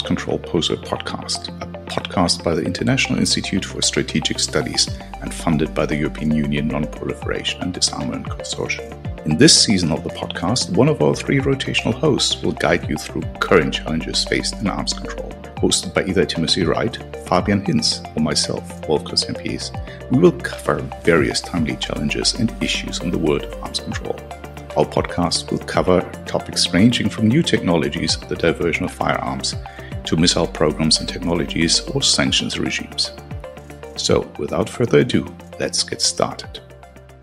Control Poser podcast, a podcast by the International Institute for Strategic Studies and funded by the European Union Non-Proliferation and Disarmament Consortium. In this season of the podcast, one of our three rotational hosts will guide you through current challenges faced in arms control. Hosted by either Timothy Wright, Fabian Hinz, or myself, Wolf-Christian Pies, we will cover various timely challenges and issues in the world of arms control. Our podcast will cover topics ranging from new technologies, the diversion of firearms, to missile programs and technologies or sanctions regimes. So, without further ado, let's get started.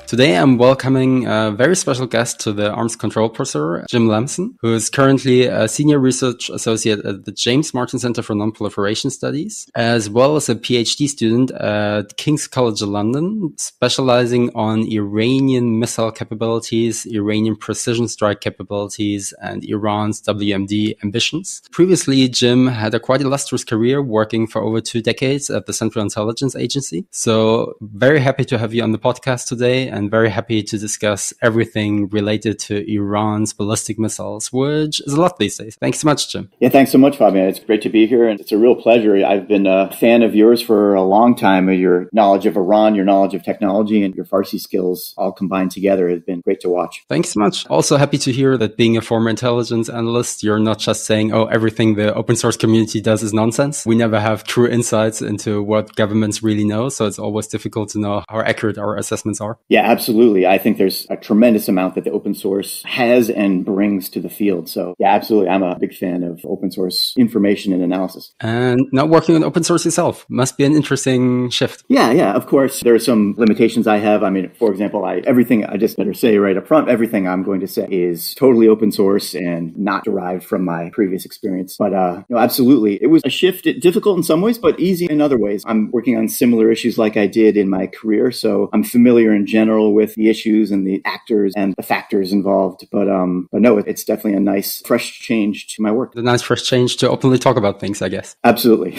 Today I'm welcoming a very special guest to the Arms Control Professor, Jim Lamson, who is currently a Senior Research Associate at the James Martin Center for Non-Proliferation Studies, as well as a PhD student at King's College London, specializing on Iranian missile capabilities, Iranian precision strike capabilities, and Iran's WMD ambitions. Previously, Jim had a quite illustrious career working for over 2 decades at the Central Intelligence Agency. So very happy to have you on the podcast today, and very happy to discuss everything related to Iran's ballistic missiles, which is a lot these days. Thanks so much, Jim. Yeah, thanks so much, Fabian. It's great to be here, and it's a real pleasure. I've been a fan of yours for a long time. Your knowledge of Iran, your knowledge of technology, and your Farsi skills all combined together has been great to watch. Thanks so much. Also happy to hear that being a former intelligence analyst, you're not just saying, oh, everything the open source community does is nonsense. We never have true insights into what governments really know, so it's always difficult to know how accurate our assessments are. Yeah, absolutely. I think there's a tremendous amount that the open source has and brings to the field. So yeah, absolutely. I'm a big fan of open source information and analysis. And now working on open source yourself must be an interesting shift. Yeah. Of course, there are some limitations I have. I mean, for example, everything I just better say right up front, everything I'm going to say is totally open source and not derived from my previous experience. But absolutely. It was a shift, difficult in some ways, but easy in other ways. I'm working on similar issues like I did in my career. So I'm familiar in general with the issues and the actors and the factors involved. But no, it's definitely a nice, fresh change to my work. A nice, fresh change to openly talk about things, I guess. Absolutely.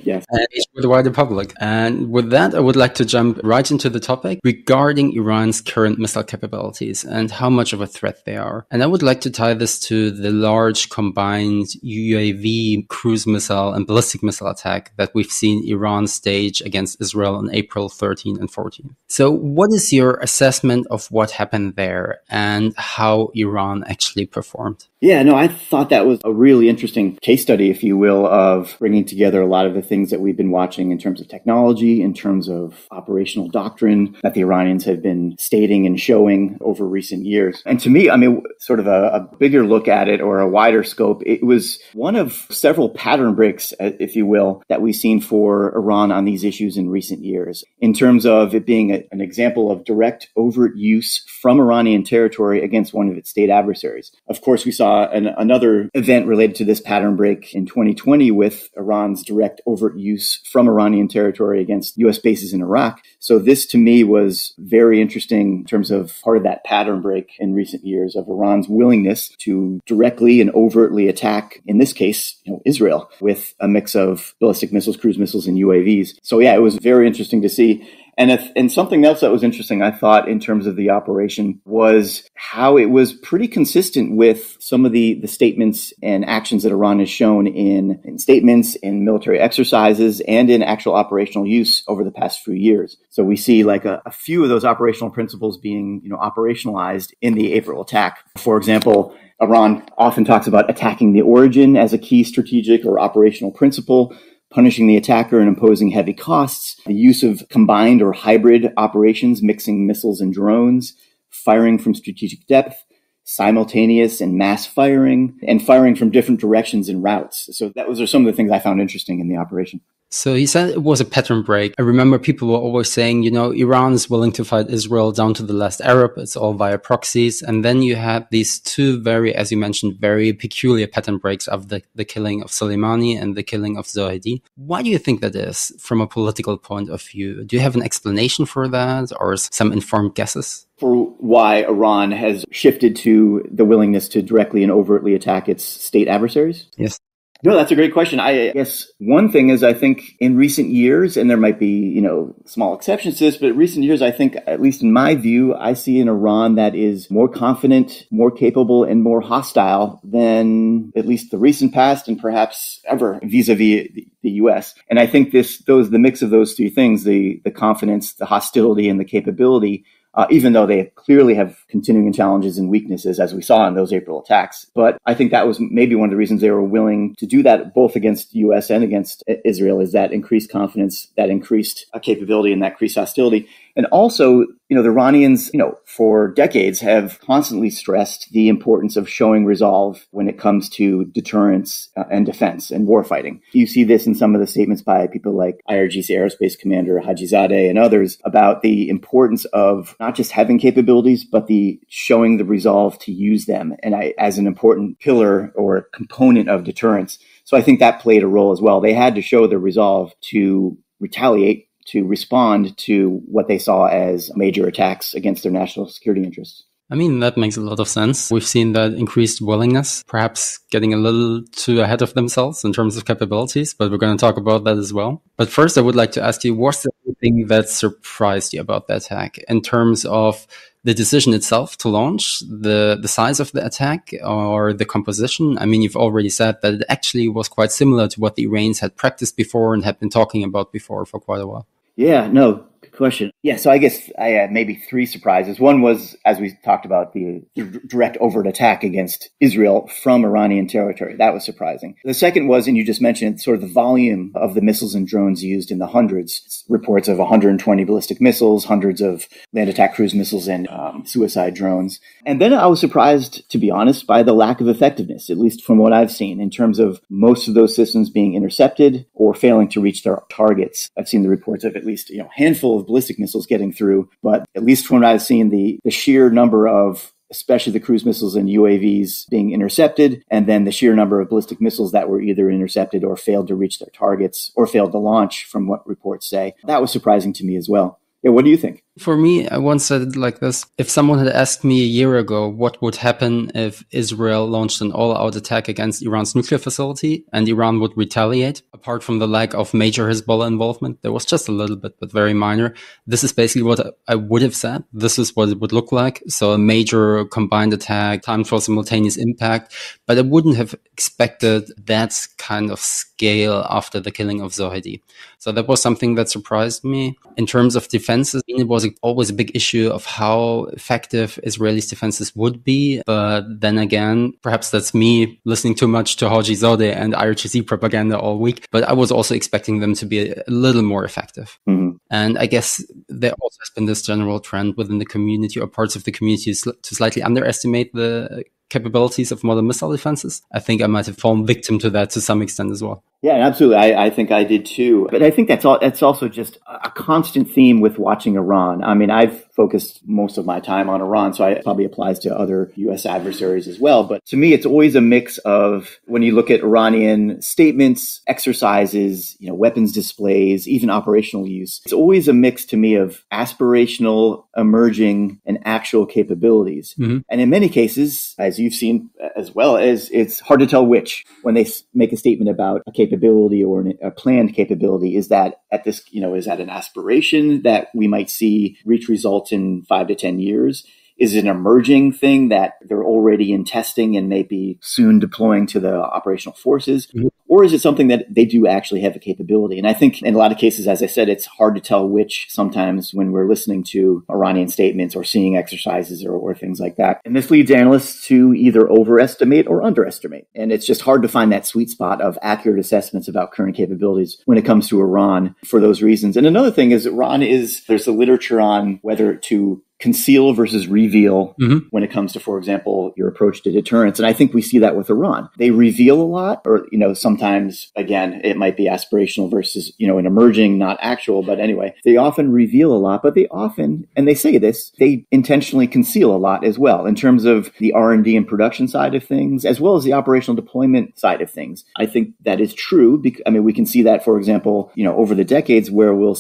Yes. And with the wider public. And with that, I would like to jump right into the topic regarding Iran's current missile capabilities and how much of a threat they are. And I would like to tie this to the large combined UAV, cruise missile, and ballistic missile attack that we've seen Iran stage against Israel on April 13 and 14. So what is your assessment of what happened there and how Iran actually performed? Yeah, no, I thought that was a really interesting case study, if you will, of bringing together a lot of the things that we've been watching in terms of technology, in terms of operational doctrine that the Iranians have been stating and showing over recent years. And to me, I mean, sort of a bigger look at it or a wider scope, it was one of several pattern breaks, if you will, that we've seen for Iran on these issues in recent years. In terms of it being an example of direct overt use from Iranian territory against one of its state adversaries. Of course, we saw another event related to this pattern break in 2020 with Iran's direct overt use from Iranian territory against U.S. bases in Iraq. So this to me was very interesting in terms of part of that pattern break in recent years of Iran's willingness to directly and overtly attack, in this case, Israel with a mix of ballistic missiles, cruise missiles, and UAVs. So yeah, it was very interesting to see. And something else that was interesting, I thought, in terms of the operation was how it was pretty consistent with some of the statements and actions that Iran has shown in statements, in military exercises, and in actual operational use over the past few years. So we see like a few of those operational principles being, operationalized in the April attack. For example, Iran often talks about attacking the origin as a key strategic or operational principle, punishing the attacker and imposing heavy costs, the use of combined or hybrid operations, mixing missiles and drones, firing from strategic depth, simultaneous and mass firing, and firing from different directions and routes. So those are some of the things I found interesting in the operation. So you said it was a pattern break. I remember people were always saying, Iran is willing to fight Israel down to the last Arab. It's all via proxies. And then you had these two as you mentioned, very peculiar pattern breaks of the killing of Soleimani and the killing of Zohedi. Why do you think that is from a political point of view? Do you have an explanation for that or some informed guesses? For why Iran has shifted to the willingness to directly and overtly attack its state adversaries? Yes. No, that's a great question. I guess one thing is I think in recent years, and there might be, small exceptions to this, but in recent years, I think, at least in my view, I see an Iran that is more confident, more capable, and more hostile than at least the recent past and perhaps ever vis-a-vis the U.S. And I think the mix of those three things, the confidence, the hostility, and the capability, even though they clearly have continuing challenges and weaknesses, as we saw in those April attacks. But I think that was maybe one of the reasons they were willing to do that, both against the U.S. and against Israel, is that increased confidence, that increased capability, and that increased hostility. And also, the Iranians, for decades have constantly stressed the importance of showing resolve when it comes to deterrence and defense and warfighting. You see this in some of the statements by people like IRGC Aerospace Commander Hajizadeh and others about the importance of not just having capabilities, but the showing the resolve to use them and as an important pillar or component of deterrence. So I think that played a role as well. They had to show the resolve to retaliate, to respond to what they saw as major attacks against their national security interests. I mean, that makes a lot of sense. We've seen that increased willingness, perhaps getting a little too ahead of themselves in terms of capabilities, but we're going to talk about that as well. But first, I would like to ask you, what's the thing that surprised you about the attack in terms of the decision itself to launch, the size of the attack, or the composition? I mean, you've already said that it actually was quite similar to what the Iranians had practiced before and had been talking about before for quite a while. Yeah, no, good question. Yeah, so I guess I had maybe three surprises. One was, as we talked about, the direct overt attack against Israel from Iranian territory. That was surprising. The second was, and you just mentioned, sort of the volume of the missiles and drones used in the hundreds. Reports of 120 ballistic missiles, hundreds of land attack cruise missiles, and suicide drones. And then I was surprised, to be honest, by the lack of effectiveness, at least from what I've seen, in terms of most of those systems being intercepted or failing to reach their targets. I've seen the reports of at least a handful of ballistic missiles getting through, but at least from what I've seen, the sheer number of especially the cruise missiles and UAVs being intercepted, and then the sheer number of ballistic missiles that were either intercepted or failed to reach their targets or failed to launch, from what reports say. That was surprising to me as well. Yeah, what do you think? For me, I once said it like this. If someone had asked me a year ago what would happen if Israel launched an all-out attack against Iran's nuclear facility and Iran would retaliate, apart from the lack of major Hezbollah involvement, there was just a little bit, but very minor. This is basically what I would have said. This is what it would look like. So a major combined attack, timed for simultaneous impact. But I wouldn't have expected that kind of scale after the killing of Zohedi. So that was something that surprised me. In terms of defenses, it was always a big issue of how effective Israelis' defenses would be. But then again, perhaps that's me listening too much to Hajizadeh and IRGC propaganda all week. But I was also expecting them to be a little more effective. Mm-hmm. And I guess there also has been this general trend within the community or parts of the community to slightly underestimate the capabilities of modern missile defenses. I think I might have fallen victim to that to some extent as well. Yeah, absolutely. I think I did too. But I think that's also just a constant theme with watching Iran. I mean, I've focused most of my time on Iran, so it probably applies to other U.S. adversaries as well. But to me, it's always a mix of, when you look at Iranian statements, exercises, weapons displays, even operational use, it's always a mix to me of aspirational, emerging, and actual capabilities. Mm-hmm. And in many cases, as you've seen as well, it's hard to tell which. When they make a statement about a capability or a planned capability, is that is that an aspiration that we might see reach results in 5 to 10 years? Is it an emerging thing that they're already in testing and maybe soon deploying to the operational forces? Mm-hmm. Or is it something that they do actually have a capability? And I think in a lot of cases, as I said, it's hard to tell which sometimes when we're listening to Iranian statements or seeing exercises or things like that. And this leads analysts to either overestimate or underestimate. And it's just hard to find that sweet spot of accurate assessments about current capabilities when it comes to Iran for those reasons. And another thing is there's a literature on whether to conceal versus reveal when it comes to, for example, your approach to deterrence. And I think we see that with Iran. They reveal a lot, or, sometimes, again, it might be aspirational versus, an emerging, not actual. But anyway, they often reveal a lot, but they often, and they say this, they intentionally conceal a lot as well in terms of the R&D and production side of things, as well as the operational deployment side of things. I think that is true. We can see that, for example, over the decades where we'll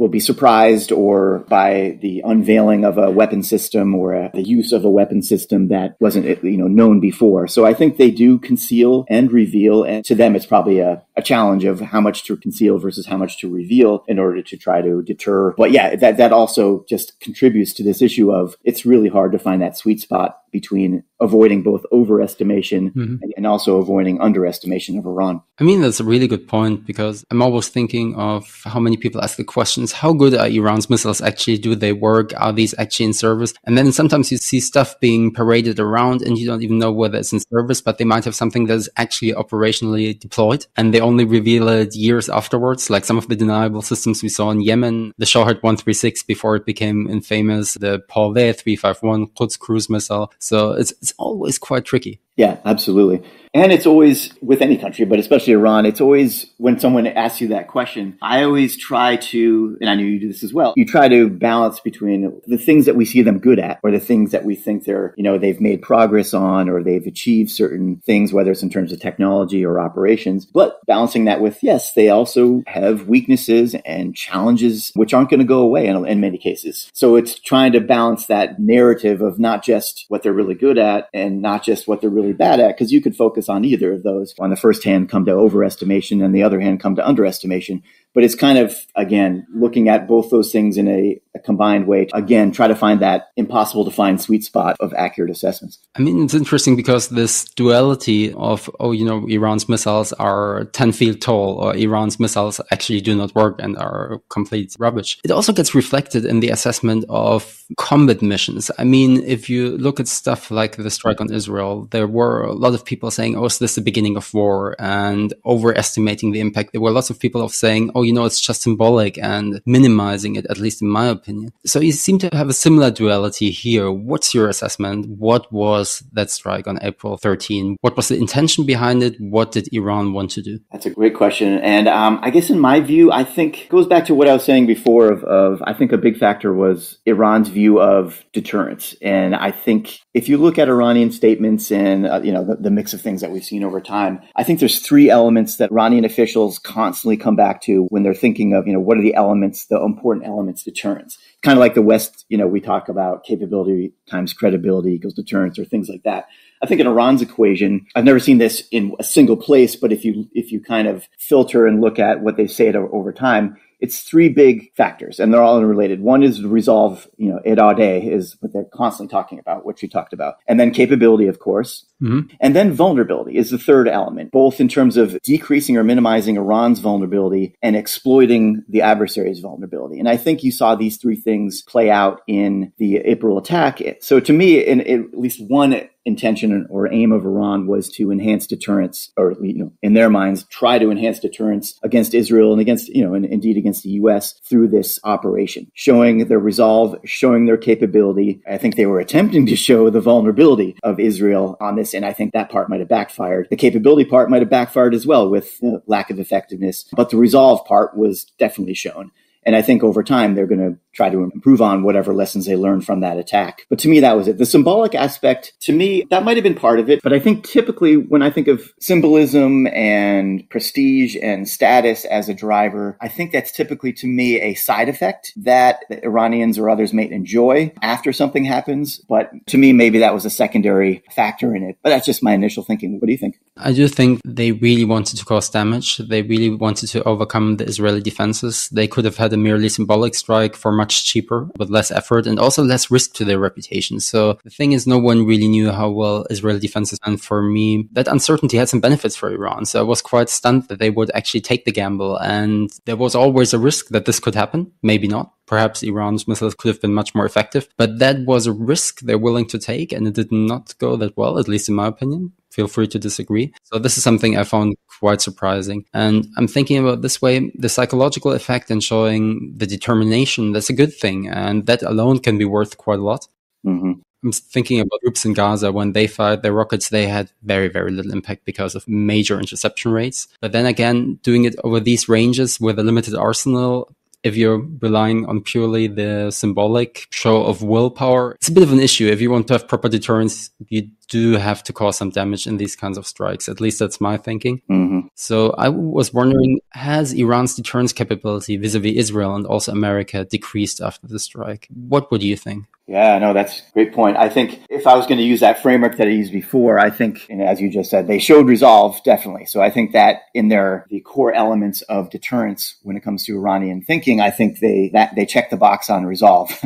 be surprised or by the unveiling of a weapon system or the use of a weapon system that wasn't, known before. So I think they do conceal and reveal, and to them it's probably a challenge of how much to conceal versus how much to reveal in order to try to deter. But yeah, that also just contributes to this issue of it's really hard to find that sweet spot between avoiding both overestimation and also avoiding underestimation of Iran. I mean, that's a really good point, because I'm always thinking of how many people ask the questions, how good are Iran's missiles actually? Do they work? Are these actually in service? And then sometimes you see stuff being paraded around and you don't even know whether it's in service, but they might have something that is actually operationally deployed and they only reveal it years afterwards, like some of the deniable systems we saw in Yemen, the Shahed 136 before it became infamous, the Pavé 351 Quds cruise missile. So it's always quite tricky. Yeah, absolutely. And it's always with any country, but especially Iran, it's always when someone asks you that question, I always try to, and I know you do this as well, you try to balance between the things that we see them good at or the things that we think they've made progress on or they've achieved certain things, whether it's in terms of technology or operations, but balancing that with, yes, they also have weaknesses and challenges which aren't going to go away in many cases. So it's trying to balance that narrative of not just what they're really good at and not just what they're really bad at, because you could focus on either of those. On the first hand, come to overestimation, and the other hand, come to underestimation. But it's kind of, again, looking at both those things in a combined way. Again, try to find that impossible to find sweet spot of accurate assessments. I mean, it's interesting because this duality of, Iran's missiles are 10 feet tall, or Iran's missiles actually do not work and are complete rubbish. It also gets reflected in the assessment of combat missions. I mean, if you look at stuff like the strike on Israel, there were a lot of people saying, is this the beginning of war, and overestimating the impact. There were lots of people saying, it's just symbolic, and minimizing it, at least in my opinion. So you seem to have a similar duality here. What's your assessment? What was that strike on April 13? What was the intention behind it? What did Iran want to do? That's a great question. And I guess in my view, I think it goes back to what I was saying before of I think a big factor was Iran's view of deterrence. And I think if you look at Iranian statements and, the mix of things that we've seen over time, I think there's three elements that Iranian officials constantly come back to when they're thinking of, what are the elements, the important elements, deterrence. Kind of like the West, we talk about capability times credibility equals deterrence or things like that. I think in Iran's equation, I've never seen this in a single place, but if you kind of filter and look at what they say over time, it's three big factors, and they're all interrelated. One is resolve, irade is what they're constantly talking about, what you talked about. And then capability, of course. Mm-hmm. And then vulnerability is the third element, both in terms of decreasing or minimizing Iran's vulnerability and exploiting the adversary's vulnerability. And I think you saw these three things play out in the April attack. So to me, in at least one intention or aim of Iran was to enhance deterrence, or, in their minds, try to enhance deterrence against Israel and against, and indeed against the U.S. through this operation, showing their resolve, showing their capability. I think they were attempting to show the vulnerability of Israel on this, and I think that part might have backfired. The capability part might have backfired as well with lack of effectiveness, but the resolve part was definitely shown. And I think over time, they're going to try to improve on whatever lessons they learned from that attack. But to me, that was it. The symbolic aspect, to me, that might have been part of it. But I think typically when I think of symbolism and prestige and status as a driver, I think that's typically, to me, a side effect that the Iranians or others may enjoy after something happens. But to me, maybe that was a secondary factor in it. But that's just my initial thinking. What do you think? I do think they really wanted to cause damage. They really wanted to overcome the Israeli defenses. They could have had a merely symbolic strike for much cheaper, with less effort and also less risk to their reputation. So the thing is, no one really knew how well Israeli defenses, and for me, that uncertainty had some benefits for Iran. So I was quite stunned that they would actually take the gamble, and there was always a risk that this could happen. Maybe not. Perhaps Iran's missiles could have been much more effective, but that was a risk they're willing to take, and it did not go that well, at least in my opinion. Feel free to disagree. So this is something I found quite surprising. And I'm thinking about this way, the psychological effect and showing the determination, that's a good thing. And that alone can be worth quite a lot. Mm-hmm. I'm thinking about troops in Gaza. When they fired their rockets, they had very, very little impact because of major interception rates. But then again, doing it over these ranges with a limited arsenal, if you're relying on purely the symbolic show of willpower, it's a bit of an issue. If you want to have proper deterrence, you do have to cause some damage in these kinds of strikes. At least that's my thinking. Mm-hmm. So I was wondering, has Iran's deterrence capability vis-a-vis Israel and also America decreased after the strike? What would you think? Yeah, no, that's a great point. I think if I was going to use that framework that I used before, I think, and as you just said, they showed resolve, definitely. So I think that in the core elements of deterrence when it comes to Iranian thinking, I think they check the box on resolve.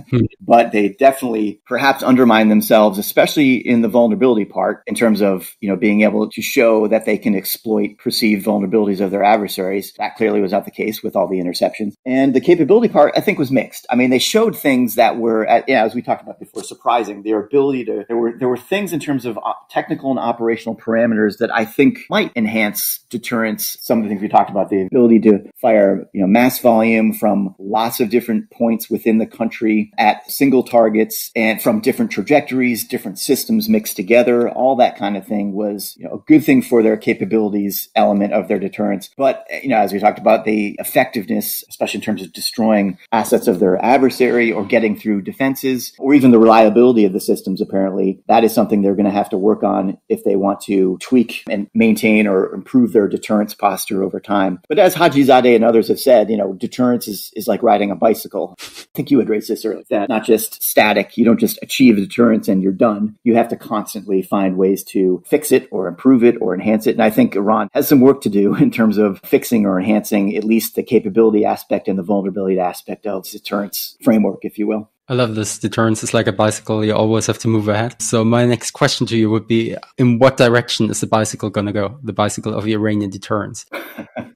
But they definitely perhaps undermine themselves, especially in the vulnerability part, in terms of, being able to show that they can exploit perceived vulnerabilities of their adversaries. That clearly was not the case with all the interceptions. And the capability part, I think, was mixed. I mean, they showed things that were, as we talked about before, surprising. Their ability to, there were things in terms of technical and operational parameters that I think might enhance deterrence. Some of the things we talked about, the ability to fire, mass volume from lots of different points within the country at single targets and from different trajectories, different systems mixed together. All that kind of thing was, a good thing for their capabilities element of their deterrence. But, as we talked about, the effectiveness, especially in terms of destroying assets of their adversary or getting through defenses, or even the reliability of the systems, apparently, that is something they're going to have to work on if they want to tweak and maintain or improve their deterrence posture over time. But as Hajizadeh and others have said, deterrence is like riding a bicycle. I think you had raised this earlier, that not just static. You don't just achieve deterrence and you're done. You have to constantly find ways to fix it or improve it or enhance it. And I think Iran has some work to do in terms of fixing or enhancing at least the capability aspect and the vulnerability aspect of the deterrence framework, if you will. I love this. Deterrence is like a bicycle. You always have to move ahead. So my next question to you would be, in what direction is the bicycle going to go? The bicycle of Iranian deterrence.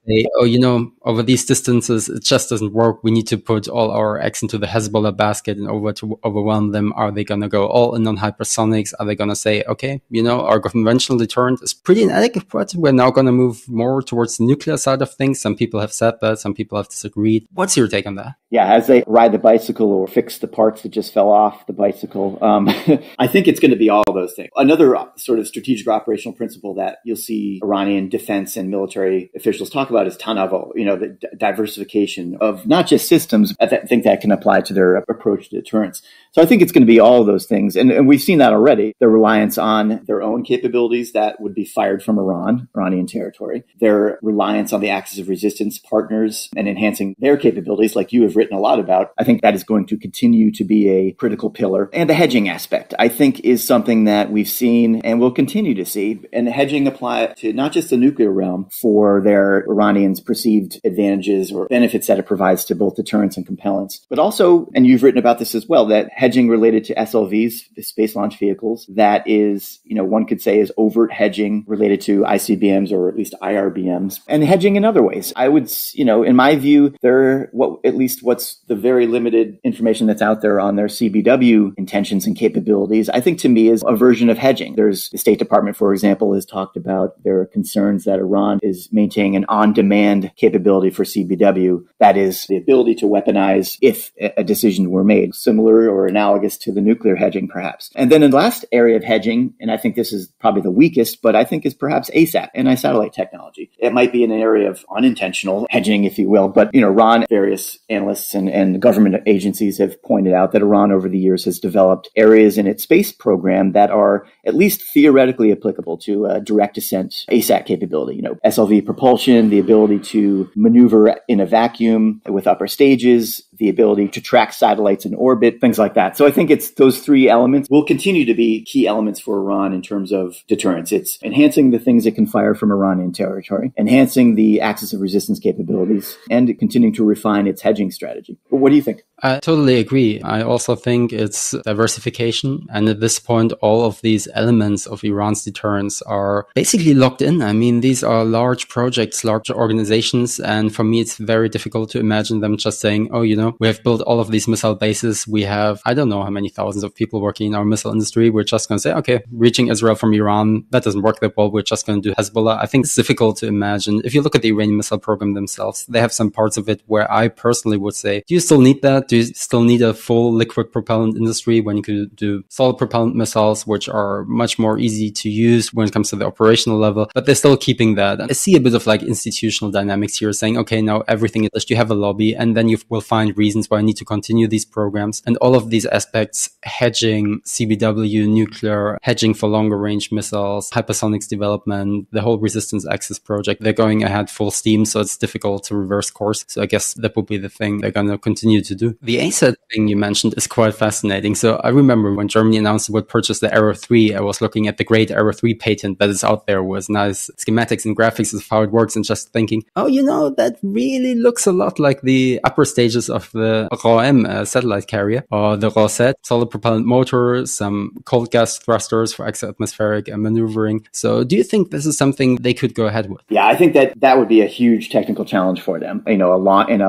Say, over these distances, it just doesn't work. We need to put all our eggs into the Hezbollah basket in order to overwhelm them. Are they going to go all in on hypersonics? Are they going to say, okay, our conventional deterrent is pretty inadequate. We're now going to move more towards the nuclear side of things. Some people have said that. Some people have disagreed. What's your take on that? Yeah, as they ride the bicycle or fix the parts that just fell off the bicycle, I think it's going to be all those things. Another sort of strategic operational principle that you'll see Iranian defense and military officials talk about is tanavo, the diversification of not just systems. I think that can apply to their approach to deterrence. So I think it's going to be all of those things. And we've seen that already. Their reliance on their own capabilities that would be fired from Iranian territory. Their reliance on the axis of resistance partners and enhancing their capabilities, like you have written a lot about. I think that is going to continue to be a critical pillar. And the hedging aspect, I think, is something that we've seen and will continue to see. And the hedging apply to not just the nuclear realm for their Iranians' perceived advantages or benefits that it provides to both deterrence and compellence, but also, and you've written about this as well, that hedging related to SLVs, the space launch vehicles, that is, one could say is overt hedging related to ICBMs or at least IRBMs, and hedging in other ways. I would, in my view, what's the very limited information that's out there on their CBW intentions and capabilities, I think to me is a version of hedging. There's the State Department, for example, has talked about their concerns that Iran is maintaining an on-demand capability for CBW. That is the ability to weaponize if a decision were made, similar or analogous to the nuclear hedging, perhaps. And then the last area of hedging, and I think this is probably the weakest, but I think is perhaps ASAT, anti-satellite technology. It might be an area of unintentional hedging, if you will, but, Iran, various analysts and government agencies have pointed out that Iran over the years has developed areas in its space program that are at least theoretically applicable to direct descent ASAT capability, SLV propulsion, the ability to maneuver in a vacuum with upper stages, the ability to track satellites in orbit, things like that. So I think it's those three elements will continue to be key elements for Iran in terms of deterrence. It's enhancing the things it can fire from Iranian territory, enhancing the axis of resistance capabilities, and continuing to refine its hedging strategy. But what do you think? I totally agree. I also think it's diversification. And at this point, all of these elements of Iran's deterrence are basically locked in. I mean, these are large projects, large organizations. And for me, it's very difficult to imagine them just saying, we have built all of these missile bases. We have, I don't know how many thousands of people working in our missile industry. We're just going to say, okay, reaching Israel from Iran, that doesn't work that well. We're just going to do Hezbollah. I think it's difficult to imagine. If you look at the Iranian missile program themselves, they have some parts of it where I personally would say, do you still need that? Do you still need a full liquid propellant industry when you could do solid propellant missiles, which are much more easy to use when it comes to the operational level, but they're still keeping that. And I see a bit of like institutional dynamics here saying, okay, now everything is, you have a lobby and then you will find find reasons why I need to continue these programs. And all of these aspects, hedging, CBW, nuclear, hedging for longer range missiles, hypersonics development, the whole resistance axis project, they're going ahead full steam, so it's difficult to reverse course. So I guess that will be the thing they're going to continue to do. The ASAT thing you mentioned is quite fascinating. So I remember when Germany announced it would purchase the Arrow 3, I was looking at the great Arrow 3 patent that is out there with nice schematics and graphics of how it works and just thinking, oh, that really looks a lot like the upper stages of the ROM satellite carrier, or the ROSET, solid propellant motor, some cold gas thrusters for exo-atmospheric maneuvering. So do you think this is something they could go ahead with? Yeah, I think that would be a huge technical challenge for them, in a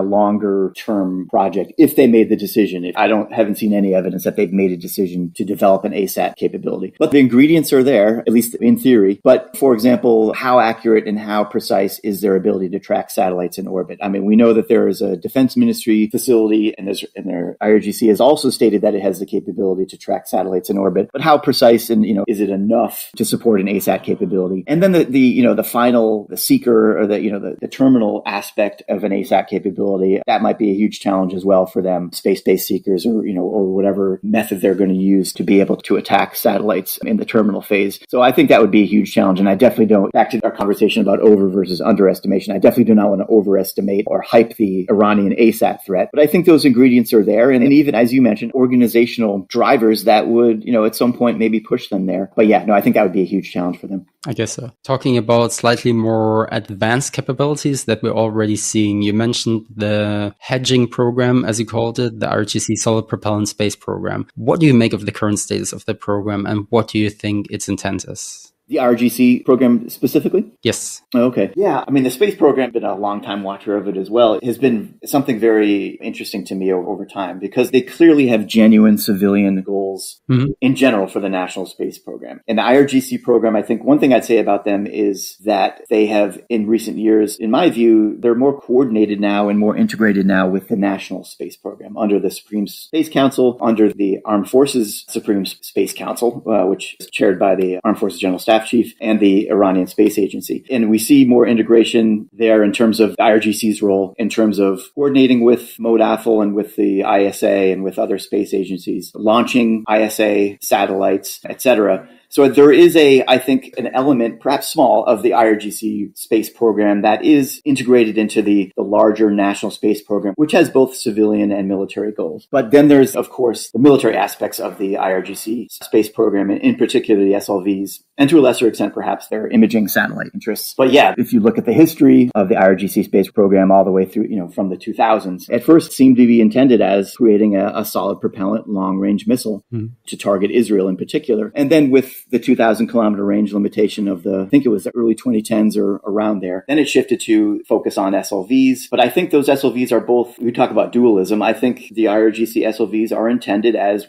longer term project, if they made the decision. I haven't seen any evidence that they've made a decision to develop an ASAT capability. But the ingredients are there, at least in theory. But for example, how accurate and how precise is their ability to track satellites in orbit? I mean, we know that there is a Defense Ministry facility, and their IRGC has also stated that it has the capability to track satellites in orbit. But how precise and, is it enough to support an ASAT capability? And then the seeker, or the terminal aspect of an ASAT capability, that might be a huge challenge as well for them, space-based seekers, or whatever method they're going to use to be able to attack satellites in the terminal phase. So I think that would be a huge challenge. And I definitely don't, back to our conversation about over versus underestimation, I definitely do not want to overestimate or hype the Iranian ASAT threat. But I think those ingredients are there. And even, as you mentioned, organizational drivers that would, at some point maybe push them there. But yeah, no, I think that would be a huge challenge for them. I guess so. Talking about slightly more advanced capabilities that we're already seeing, you mentioned the hedging program, as you called it, the RGC Solid Propellant Space Program. What do you make of the current status of the program, and what do you think its intent is? The RGC program specifically? Yes. Okay. Yeah. I mean, the space program, been a long time watcher of it as well. It has been something very interesting to me over time, because they clearly have genuine civilian goals in general for the National Space Program. And the IRGC program, I think one thing I'd say about them is that they have, in recent years, in my view, they're more coordinated now and more integrated now with the National Space Program under the Supreme Space Council, under the Armed Forces Supreme Space Council, which is chaired by the Armed Forces General Staff Chief, and the Iranian Space Agency. And we see more integration there in terms of the IRGC's role, in terms of coordinating with MODAFL and with the ISA and with other space agencies, launching ISA satellites, etc. So there is I think, an element, perhaps small, of the IRGC space program that is integrated into the larger national space program, which has both civilian and military goals. But then there's, of course, the military aspects of the IRGC space program, and in particular the SLVs, and to a lesser extent, perhaps, their imaging satellite interests. But yeah, if you look at the history of the IRGC space program all the way through, from the 2000s, at first seemed to be intended as creating a solid propellant long-range missile to target Israel in particular. And then with the 2,000-kilometer range limitation of I think it was the early 2010s or around there, then it shifted to focus on SLVs. But I think those SLVs are both, we talk about dualism, I think the IRGC SLVs are intended as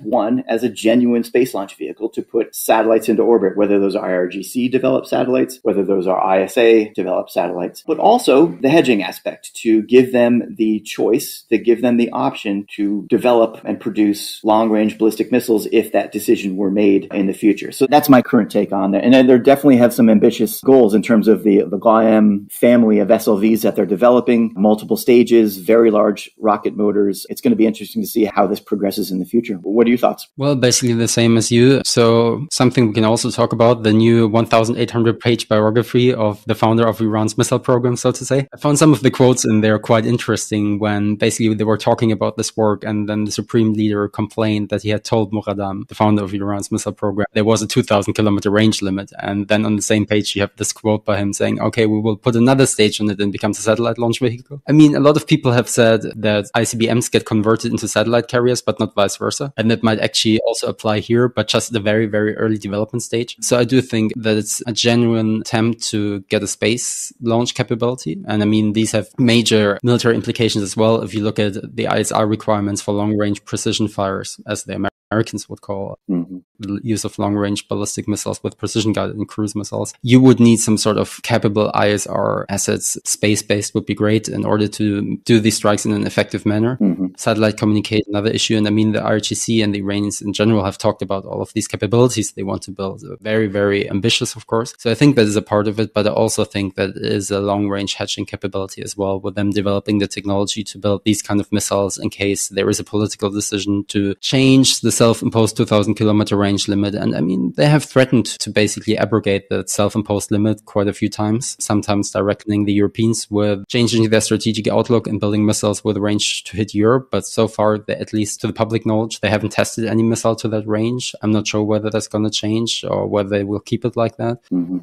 a genuine space launch vehicle to put satellites into orbit, whether those are IRGC developed satellites, whether those are ISA developed satellites, but also the hedging aspect, to give them the choice, to give them the option to develop and produce long-range ballistic missiles if that decision were made in the future. So that's my current take on that. And they definitely have some ambitious goals in terms of the GAM family of SLVs that they're developing, multiple stages, very large rocket motors. It's going to be interesting to see how this progresses in the future. What are your thoughts? Well, basically the same as you. So something we can also talk about, the new 1,800-page biography of the founder of Iran's missile program, so to say. I found some of the quotes in there quite interesting when basically they were talking about this work, and then the supreme leader complained that he had told Moghadam, the founder of Iran's missile program, there was a 2,000-kilometer range limit. And then on the same page, you have this quote by him saying, okay, we will put another stage on it and it becomes a satellite launch vehicle. I mean, a lot of people have said that ICBMs get converted into satellite carriers, but not vice versa. And that might actually also apply here, but just at the very, very early development stage. So I do think that it's a genuine attempt to get a space launch capability. And I mean, these have major military implications as well. If you look at the ISR requirements for long-range precision fires, as the Americans Americans would call the use of long-range ballistic missiles with precision-guided and cruise missiles. You would need some sort of capable ISR assets. Space-based would be great in order to do these strikes in an effective manner. Satellite communication, another issue. And I mean, the IRGC and the Iranians in general have talked about all of these capabilities they want to build. Very, very ambitious, of course. So I think that is a part of it, but I also think that it is a long-range hedging capability as well, with them developing the technology to build these kind of missiles in case there is a political decision to change the self-imposed 2,000-kilometer range limit. And I mean, they have threatened to basically abrogate that self-imposed limit quite a few times, sometimes directing the Europeans with changing their strategic outlook and building missiles with range to hit Europe. But so far, at least to the public knowledge, they haven't tested any missile to that range. I'm not sure whether that's going to change or whether they will keep it like that.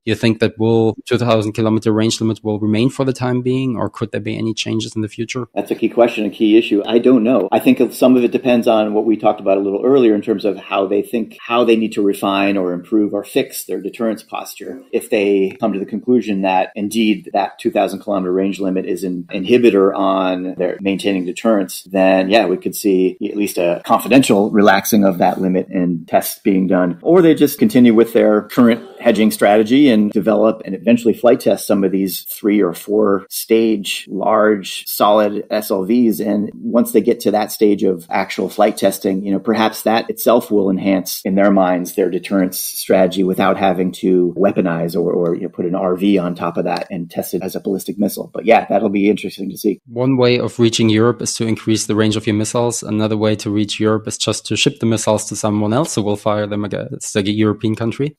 You think that 2,000-kilometer range limit will remain for the time being, or could there be any changes in the future? That's a key question, a key issue. I don't know. I think some of it depends on what we talked about a little earlier in terms of how they think, how they need to refine or improve or fix their deterrence posture. If they come to the conclusion that indeed that 2,000-kilometer range limit is an inhibitor on their maintaining deterrence, then yeah, we could see at least a confidential relaxing of that limit and tests being done. Or they just continue with their current hedging strategy and develop and eventually flight test some of these 3 or 4 stage large solid SLVs. And once they get to that stage of actual flight testing, perhaps that itself will enhance in their minds their deterrence strategy without having to weaponize or put an RV on top of that and test it as a ballistic missile. But yeah, that'll be interesting to see. One way of reaching Europe is to increase the range of your missiles. Another way to reach Europe is just to ship the missiles to someone else who will fire them against a European country.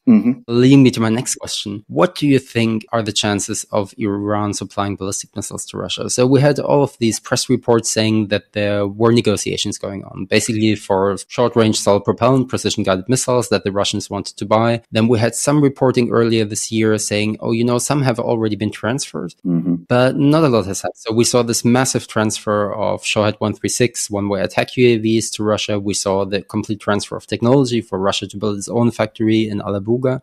Leading me to my next question. What do you think are the chances of Iran supplying ballistic missiles to Russia? So we had all of these press reports saying that there were negotiations going on, basically for short-range solid propellant, precision-guided missiles that the Russians wanted to buy. Then we had some reporting earlier this year saying, some have already been transferred, but not a lot has happened. So we saw this massive transfer of Shahed 136 one-way attack UAVs to Russia. We saw the complete transfer of technology for Russia to build its own factory in Alabuga.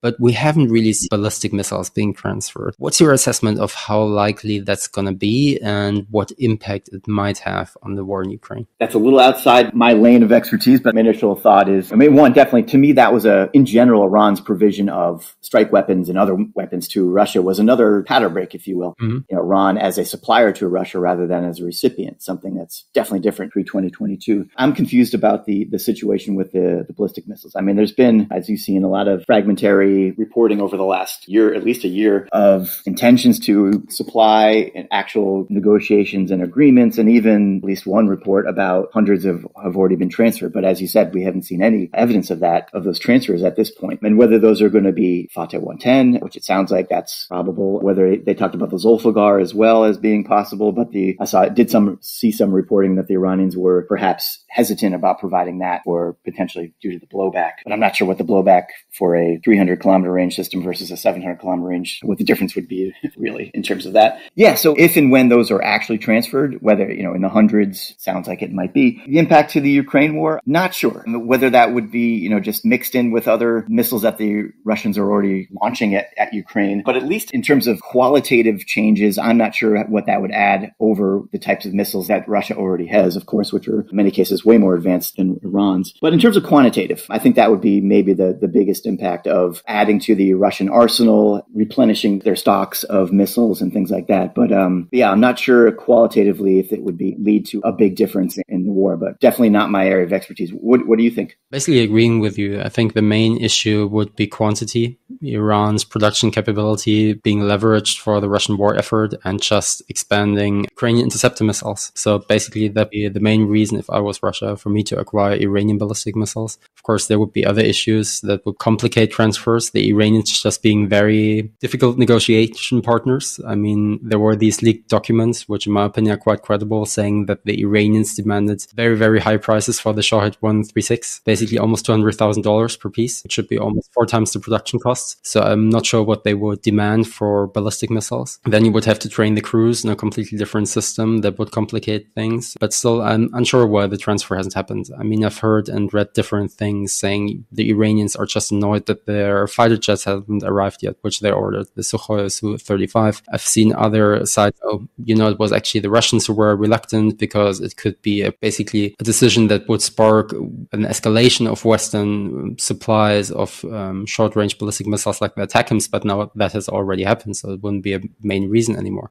But we haven't really seen ballistic missiles being transferred. What's your assessment of how likely that's going to be and what impact it might have on the war in Ukraine? That's a little outside my lane of expertise, but my initial thought is, one, definitely, to me, that was in general, Iran's provision of strike weapons and other weapons to Russia was another pattern break, if you will. Iran as a supplier to Russia rather than as a recipient, something that's definitely different pre-2022. I'm confused about the situation with the ballistic missiles. There's been, as you've seen, a lot of fragmentary reporting over the last year, at least a year, of intentions to supply and actual negotiations and agreements, and even at least one report about hundreds have already been transferred. But as you said, we haven't seen any evidence of those transfers at this point. And whether those are going to be Fateh 110, which it sounds like that's probable, whether they talked about the Zulfiqar as well as being possible, but I did see some reporting that the Iranians were perhaps hesitant about providing that or potentially due to the blowback. But I'm not sure what the blowback for a 300-kilometer range system versus a 700-kilometer range, what the difference would be really in terms of that. Yeah, so if and when those are actually transferred, whether, in the hundreds, sounds like it might be. The impact to the Ukraine war, not sure. Whether that would be, just mixed in with other missiles that the Russians are already launching at Ukraine. But at least in terms of qualitative changes, I'm not sure what that would add over the types of missiles that Russia already has, of course, which are in many cases way more advanced than Iran's. But in terms of quantitative, I think that would be maybe the biggest impact of adding to the Russian arsenal, replenishing their stocks of missiles and things like that. But yeah, I'm not sure qualitatively if it would lead to a big difference in the war, but definitely not my area of expertise. What do you think? Basically agreeing with you. I think the main issue would be quantity. Iran's production capability being leveraged for the Russian war effort and just expanding Ukrainian interceptor missiles. So basically that'd be the main reason if I was Russia for me to acquire Iranian ballistic missiles. Of course, there would be other issues that would complicate transfers. The Iranians just being very difficult negotiation partners. There were these leaked documents, which in my opinion are quite credible, saying that the Iranians demanded very, very high prices for the Shahed 136, basically almost $200,000 per piece, which should be almost 4 times the production costs. So I'm not sure what they would demand for ballistic missiles. Then you would have to train the crews in a completely different system that would complicate things. But still, I'm unsure why the transfer hasn't happened. I've heard and read different things saying the Iranians are just annoyed that their fighter jets haven't arrived yet, which they ordered, the Sukhoi Su-35. I've seen other sides, it was actually the Russians who were reluctant because it could be basically basically a decision that would spark an escalation of Western supplies of short-range ballistic missiles like the ATACMS, but now that has already happened, so it wouldn't be a main reason anymore.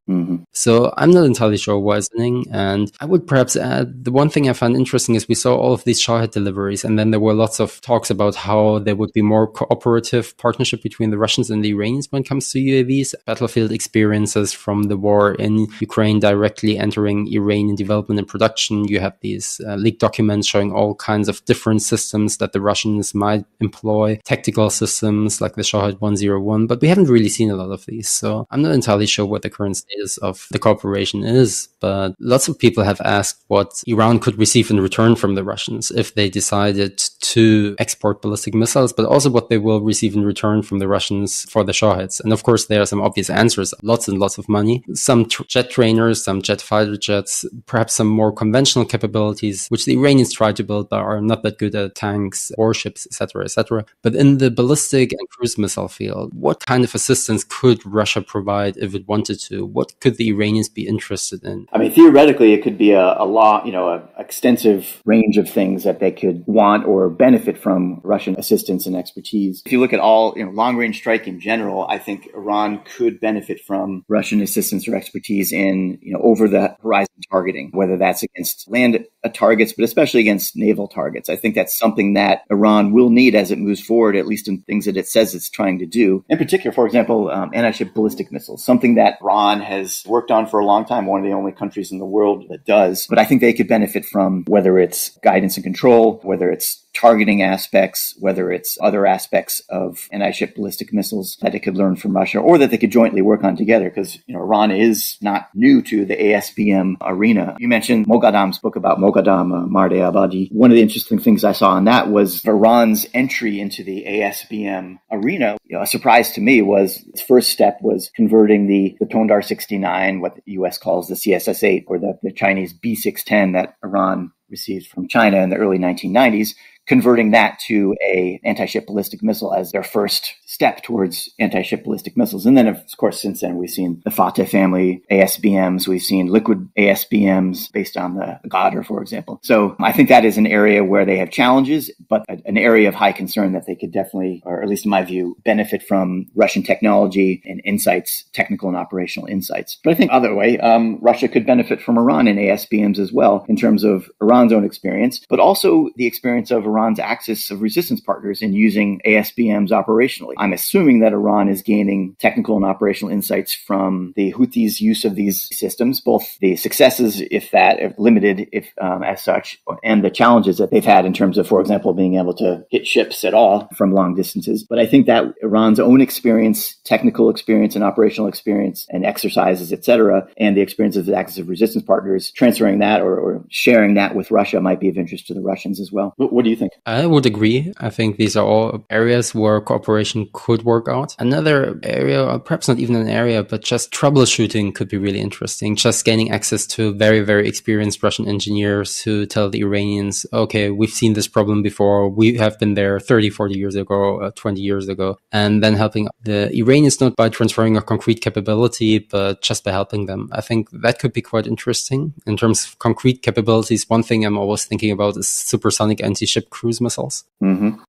So I'm not entirely sure why it's happening, and I would perhaps add the one thing I found interesting is we saw all of these Shahed deliveries, and then there were lots of talks about how there would be more cooperative partnership between the Russians and the Iranians when it comes to UAVs, battlefield experiences from the war in Ukraine directly entering Iranian development and production. You have these leaked documents showing all kinds of different systems that the Russians might employ, tactical systems like the Shahed 101, but we haven't really seen a lot of these. So I'm not entirely sure what the current status of the cooperation is, but lots of people have asked what Iran could receive in return from the Russians if they decided to export ballistic missiles, but also what they will receive in return from the Russians for the Shaheds. And of course, there are some obvious answers, lots and lots of money, some jet trainers, some jet fighter jets, perhaps some more conventional capabilities, which the Iranians try to build but are not that good at, tanks, warships, etc., etc. But in the ballistic and cruise missile field, what kind of assistance could Russia provide if it wanted to? What could the Iranians be interested in? I mean, theoretically, it could be a lot, an extensive range of things that they could want or benefit from Russian assistance and expertise. If you look at all, long-range strike in general, I think Iran could benefit from Russian assistance or expertise in, over-the-horizon targeting, whether that's against land targets, but especially against naval targets. I think that's something that Iran will need as it moves forward, at least in things that it says it's trying to do. In particular, for example, anti-ship ballistic missiles, something that Iran has worked on for a long time, one of the only countries in the world that does. But I think they could benefit from whether it's guidance and control, whether it's targeting aspects, whether it's other aspects of anti-ship ballistic missiles that they could learn from Russia or that they could jointly work on together, because Iran is not new to the ASBM arena. You mentioned Moghadam's book about Moghadam, Marde Abadi. One of the interesting things I saw on that was Iran's entry into the ASBM arena. A surprise to me was its first step was converting the Tondar 69, what the U.S. calls the CSS-8, or the Chinese B610 that Iran received from China in the early 1990s, converting that to a anti-ship ballistic missile as their first step towards anti-ship ballistic missiles. And then, of course, since then, we've seen the Fateh family ASBMs. We've seen liquid ASBMs based on the Ghadr, for example. So I think that is an area where they have challenges, but an area of high concern that they could definitely, or at least in my view, benefit from Russian technology and insights, technical and operational insights. But I think other way, Russia could benefit from Iran in ASBMs as well in terms of Iran's own experience, but also the experience of Iran's axis of resistance partners in using ASBMs operationally. I'm assuming that Iran is gaining technical and operational insights from the Houthis' use of these systems, both the successes, if limited, as such, and the challenges that they've had in terms of, for example, being able to hit ships at all from long distances. But I think that Iran's own experience, technical experience and operational experience and exercises, etc., and the experience of the axis of resistance partners, transferring that or sharing that with Russia might be of interest to the Russians as well. What do you think? I would agree. I think these are all areas where cooperation could work out. Another area, or perhaps not even an area, but just troubleshooting could be really interesting. Just gaining access to very, very experienced Russian engineers who tell the Iranians, okay, we've seen this problem before. We have been there 30, 40 years ago, 20 years ago. And then helping the Iranians not by transferring a concrete capability, but just by helping them. I think that could be quite interesting. In terms of concrete capabilities, one thing I'm always thinking about is supersonic anti-ship cruise missiles.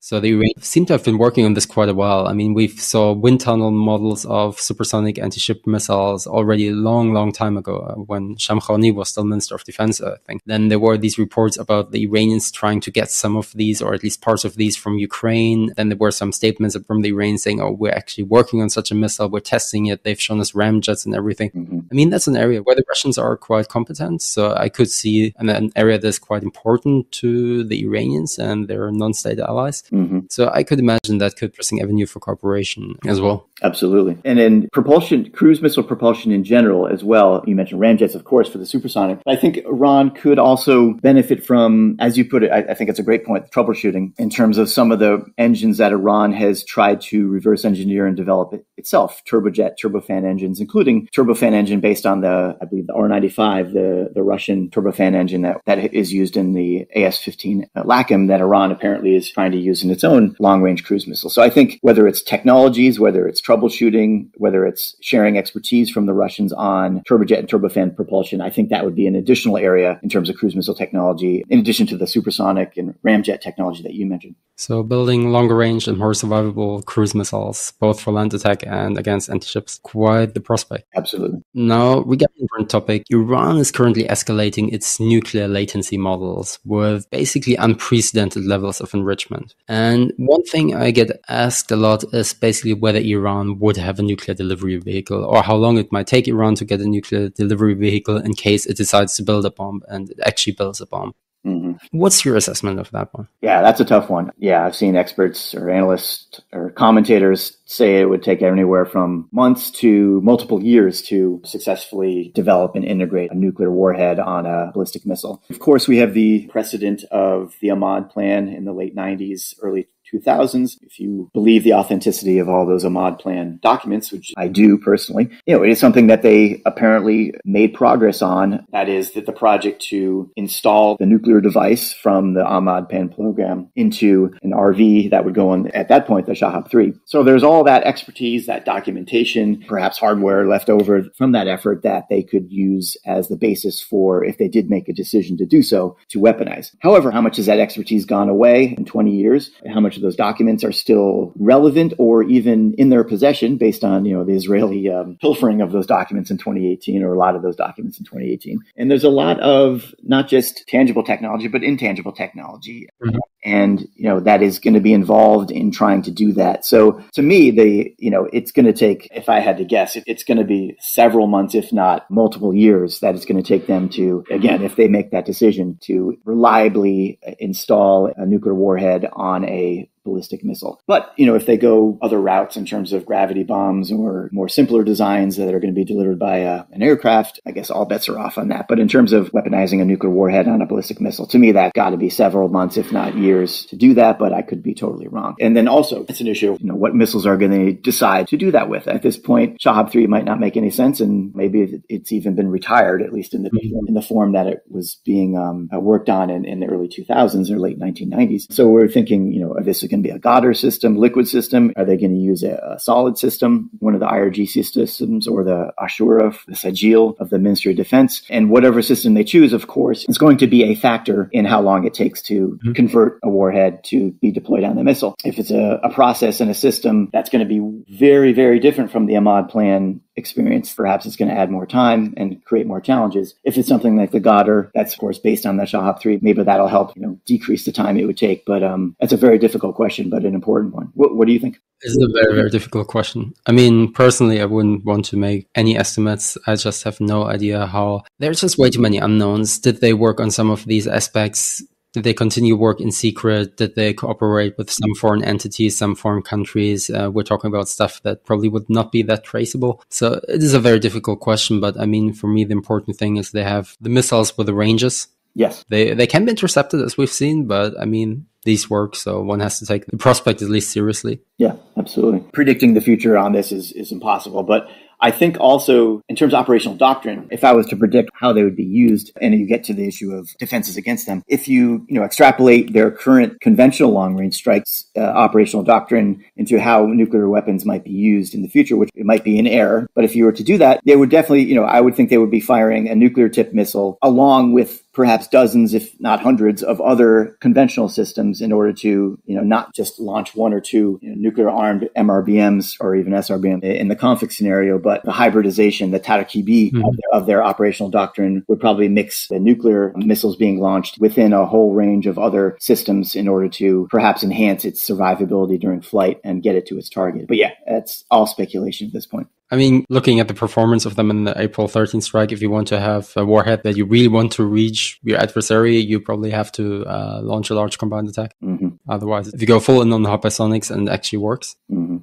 So the Iranians seem to have been working on this quite a while. I mean, we saw wind tunnel models of supersonic anti-ship missiles already a long, long time ago when Shamkhani was still Minister of Defense, I think. Then there were these reports about the Iranians trying to get some of these, or at least parts of these, from Ukraine. Then there were some statements from the Iranians saying, oh, we're actually working on such a missile. We're testing it. They've shown us ramjets and everything. I mean, that's an area where the Russians are quite competent. So I could see an area that's quite important to the Iranians and their non-state allies. So I could imagine that could be an interesting avenue for cooperation as well. Absolutely. And in propulsion, cruise missile propulsion in general as well, you mentioned ramjets, of course, for the supersonic. I think Iran could also benefit from, as you put it, I think it's a great point, troubleshooting in terms of some of the engines that Iran has tried to reverse engineer and develop itself, turbojet, turbofan engines, including turbofan engine based on the R95, the Russian turbofan engine that is used in the AS-15 LACM that Iran apparently is trying to use in its own long-range cruise missile. So I think whether it's technologies, whether it's troubleshooting, whether it's sharing expertise from the Russians on turbojet and turbofan propulsion, I think that would be an additional area in terms of cruise missile technology, in addition to the supersonic and ramjet technology that you mentioned. So building longer range and more survivable cruise missiles, both for land attack and against anti-ships, quite the prospect. Absolutely. Now, regarding a different topic, Iran is currently escalating its nuclear latency models with basically unprecedented levels of enrichment. And one thing I get asked a lot is basically whether Iran would have a nuclear delivery vehicle, or how long it might take Iran to get a nuclear delivery vehicle in case it decides to build a bomb and it actually builds a bomb. Mm-hmm. What's your assessment of that one? Yeah, that's a tough one. Yeah, I've seen experts or analysts or commentators say it would take anywhere from months to multiple years to successfully develop and integrate a nuclear warhead on a ballistic missile. Of course, we have the precedent of the Ahmad plan in the late 90s, early 2000s. If you believe the authenticity of all those Ahmad plan documents, which I do personally, it is something that they apparently made progress on. That is that the project to install the nuclear device from the Ahmad plan program into an RV that would go on, at that point, the Shahab 3. So there's all that expertise, that documentation, perhaps hardware left over from that effort that they could use as the basis for, if they did make a decision to do so, to weaponize. However, how much has that expertise gone away in 20 years? How much of those documents are still relevant or even in their possession based on, the Israeli pilfering of those documents in 2018, or a lot of those documents in 2018. And there's a lot of not just tangible technology, but intangible technology. Mm-hmm. And, that is going to be involved in trying to do that. So to me, it's going to take, if I had to guess, it's going to be several months, if not multiple years, that it's going to take them to, again, if they make that decision, to reliably install a nuclear warhead on a ballistic missile. But, if they go other routes in terms of gravity bombs or more simpler designs that are going to be delivered by an aircraft, I guess all bets are off on that. But in terms of weaponizing a nuclear warhead on a ballistic missile, to me, that got to be several months, if not years, to do that. But I could be totally wrong. And then also, it's an issue of, what missiles are going to decide to do that with. At this point, Shahab 3 might not make any sense, and maybe it's even been retired, at least in the form that it was being worked on in the early 2000s or late 1990s. So we're thinking, this is going to be a Goddard system, liquid system. Are they going to use a solid system, one of the IRGC systems, or the Ashura, the Sajil of the Ministry of Defense? And whatever system they choose, of course, is going to be a factor in how long it takes to convert a warhead to be deployed on the missile. If it's a process and a system that's going to be very, very different from the Ahmad plan experience, perhaps it's going to add more time and create more challenges. If it's something like the Goddard, that's of course based on the Shahab 3, maybe that'll help, decrease the time it would take. But that's a very difficult question, but an important one. What do you think? It's a very, very difficult question. I mean, personally, I wouldn't want to make any estimates. I just have no idea how. There's just way too many unknowns. Did they work on some of these aspects? Did they continue work in secret? Did they cooperate with some foreign entities, some foreign countries? We're talking about stuff that probably would not be that traceable. So it is a very difficult question. But I mean, for me, the important thing is they have the missiles with the ranges. Yes. They can be intercepted, as we've seen, but I mean, these work, so one has to take the prospect at least seriously. Yeah, absolutely. Predicting the future on this is impossible, but I think also in terms of operational doctrine, if I was to predict how they would be used, and you get to the issue of defenses against them, if you extrapolate their current conventional long-range strikes operational doctrine into how nuclear weapons might be used in the future, which it might be in error, but if you were to do that, they would definitely, I would think they would be firing a nuclear-tipped missile along with perhaps dozens, if not hundreds, of other conventional systems in order to, not just launch one or two nuclear-armed MRBMs or even SRBM in the conflict scenario, but the hybridization, the Tarakibi of their operational doctrine would probably mix the nuclear missiles being launched within a whole range of other systems in order to perhaps enhance its survivability during flight and get it to its target. But yeah, that's all speculation at this point. I mean, looking at the performance of them in the April 13th strike, if you want to have a warhead that you really want to reach your adversary, you probably have to launch a large combined attack. Mm-hmm. Otherwise, if you go full in on the hypersonics and it actually works,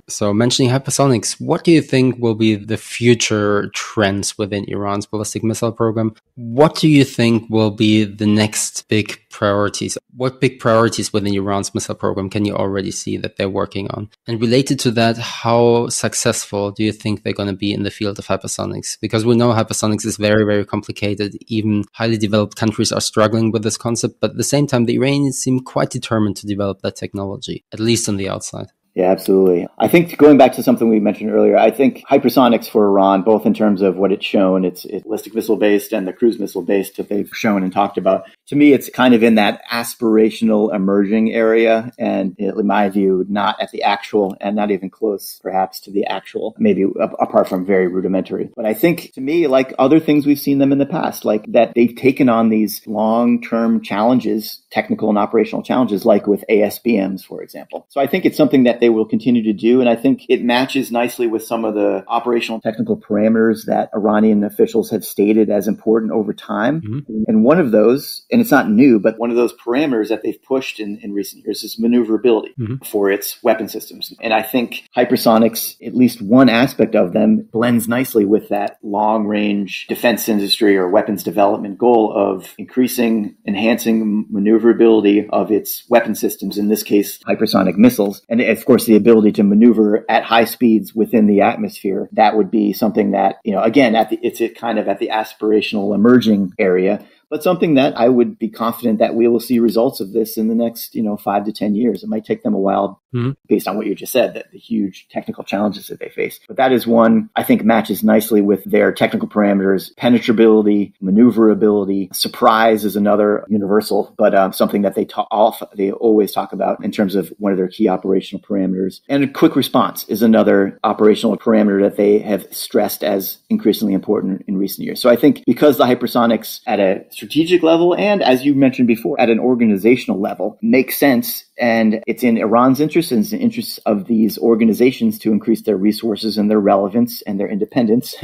So mentioning hypersonics, what do you think will be the future trends within Iran's ballistic missile program? What do you think will be the next big priorities? What big priorities within Iran's missile program can you already see that they're working on? And related to that, how successful do you think they're going to be in the field of hypersonics? Because we know hypersonics is very, very complicated. Even highly developed countries are struggling with this concept. But at the same time, the Iranians seem quite determined to develop that technology, at least on the outside. Yeah, absolutely. I think going back to something we mentioned earlier, I think hypersonics for Iran, both in terms of what it's shown, it's ballistic missile based and the cruise missile based that they've shown and talked about. To me, it's kind of in that aspirational emerging area. And in my view, not at the actual and not even close, perhaps, to the actual, maybe apart from very rudimentary. But I think to me, like other things we've seen them in the past, like that they've taken on these long-term challenges, technical and operational challenges, like with ASBMs, for example. So I think it's something that they will continue to do. And I think it matches nicely with some of the operational technical parameters that Iranian officials have stated as important over time. Mm-hmm. And one of those, and it's not new, but one of those parameters that they've pushed in recent years is maneuverability for its weapon systems. And I think hypersonics, at least one aspect of them, blends nicely with that long-range defense industry or weapons development goal of enhancing maneuverability of its weapon systems, in this case, hypersonic missiles. And of course, the ability to maneuver at high speeds within the atmosphere. That would be something that, again, it's kind of at the aspirational emerging area, but something that I would be confident that we will see results of this in the next, 5 to 10 years. It might take them a while based on what you just said, that the huge technical challenges that they face. But that is one I think matches nicely with their technical parameters. Penetrability, maneuverability, surprise is another universal, but something that they always talk about in terms of one of their key operational parameters. And a quick response is another operational parameter that they have stressed as increasingly important in recent years. So I think because the hypersonics at a strategic level and, as you mentioned before, at an organizational level makes sense, and it's in Iran's interest and it's in the interests of these organizations to increase their resources and their relevance and their independence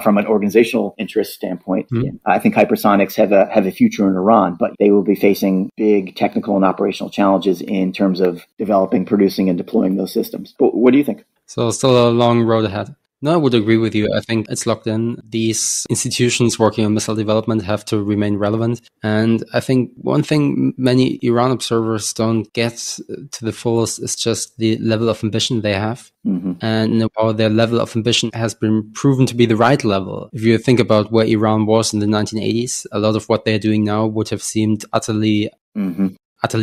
from an organizational interest standpoint. I think hypersonics have a future in Iran, but they will be facing big technical and operational challenges in terms of developing, producing, and deploying those systems. But what do you think? So still a long road ahead. No, I would agree with you. I think it's locked in. These institutions working on missile development have to remain relevant. And I think one thing many Iran observers don't get to the fullest is just the level of ambition they have. And how their level of ambition has been proven to be the right level. If you think about where Iran was in the 1980s, a lot of what they're doing now would have seemed utterly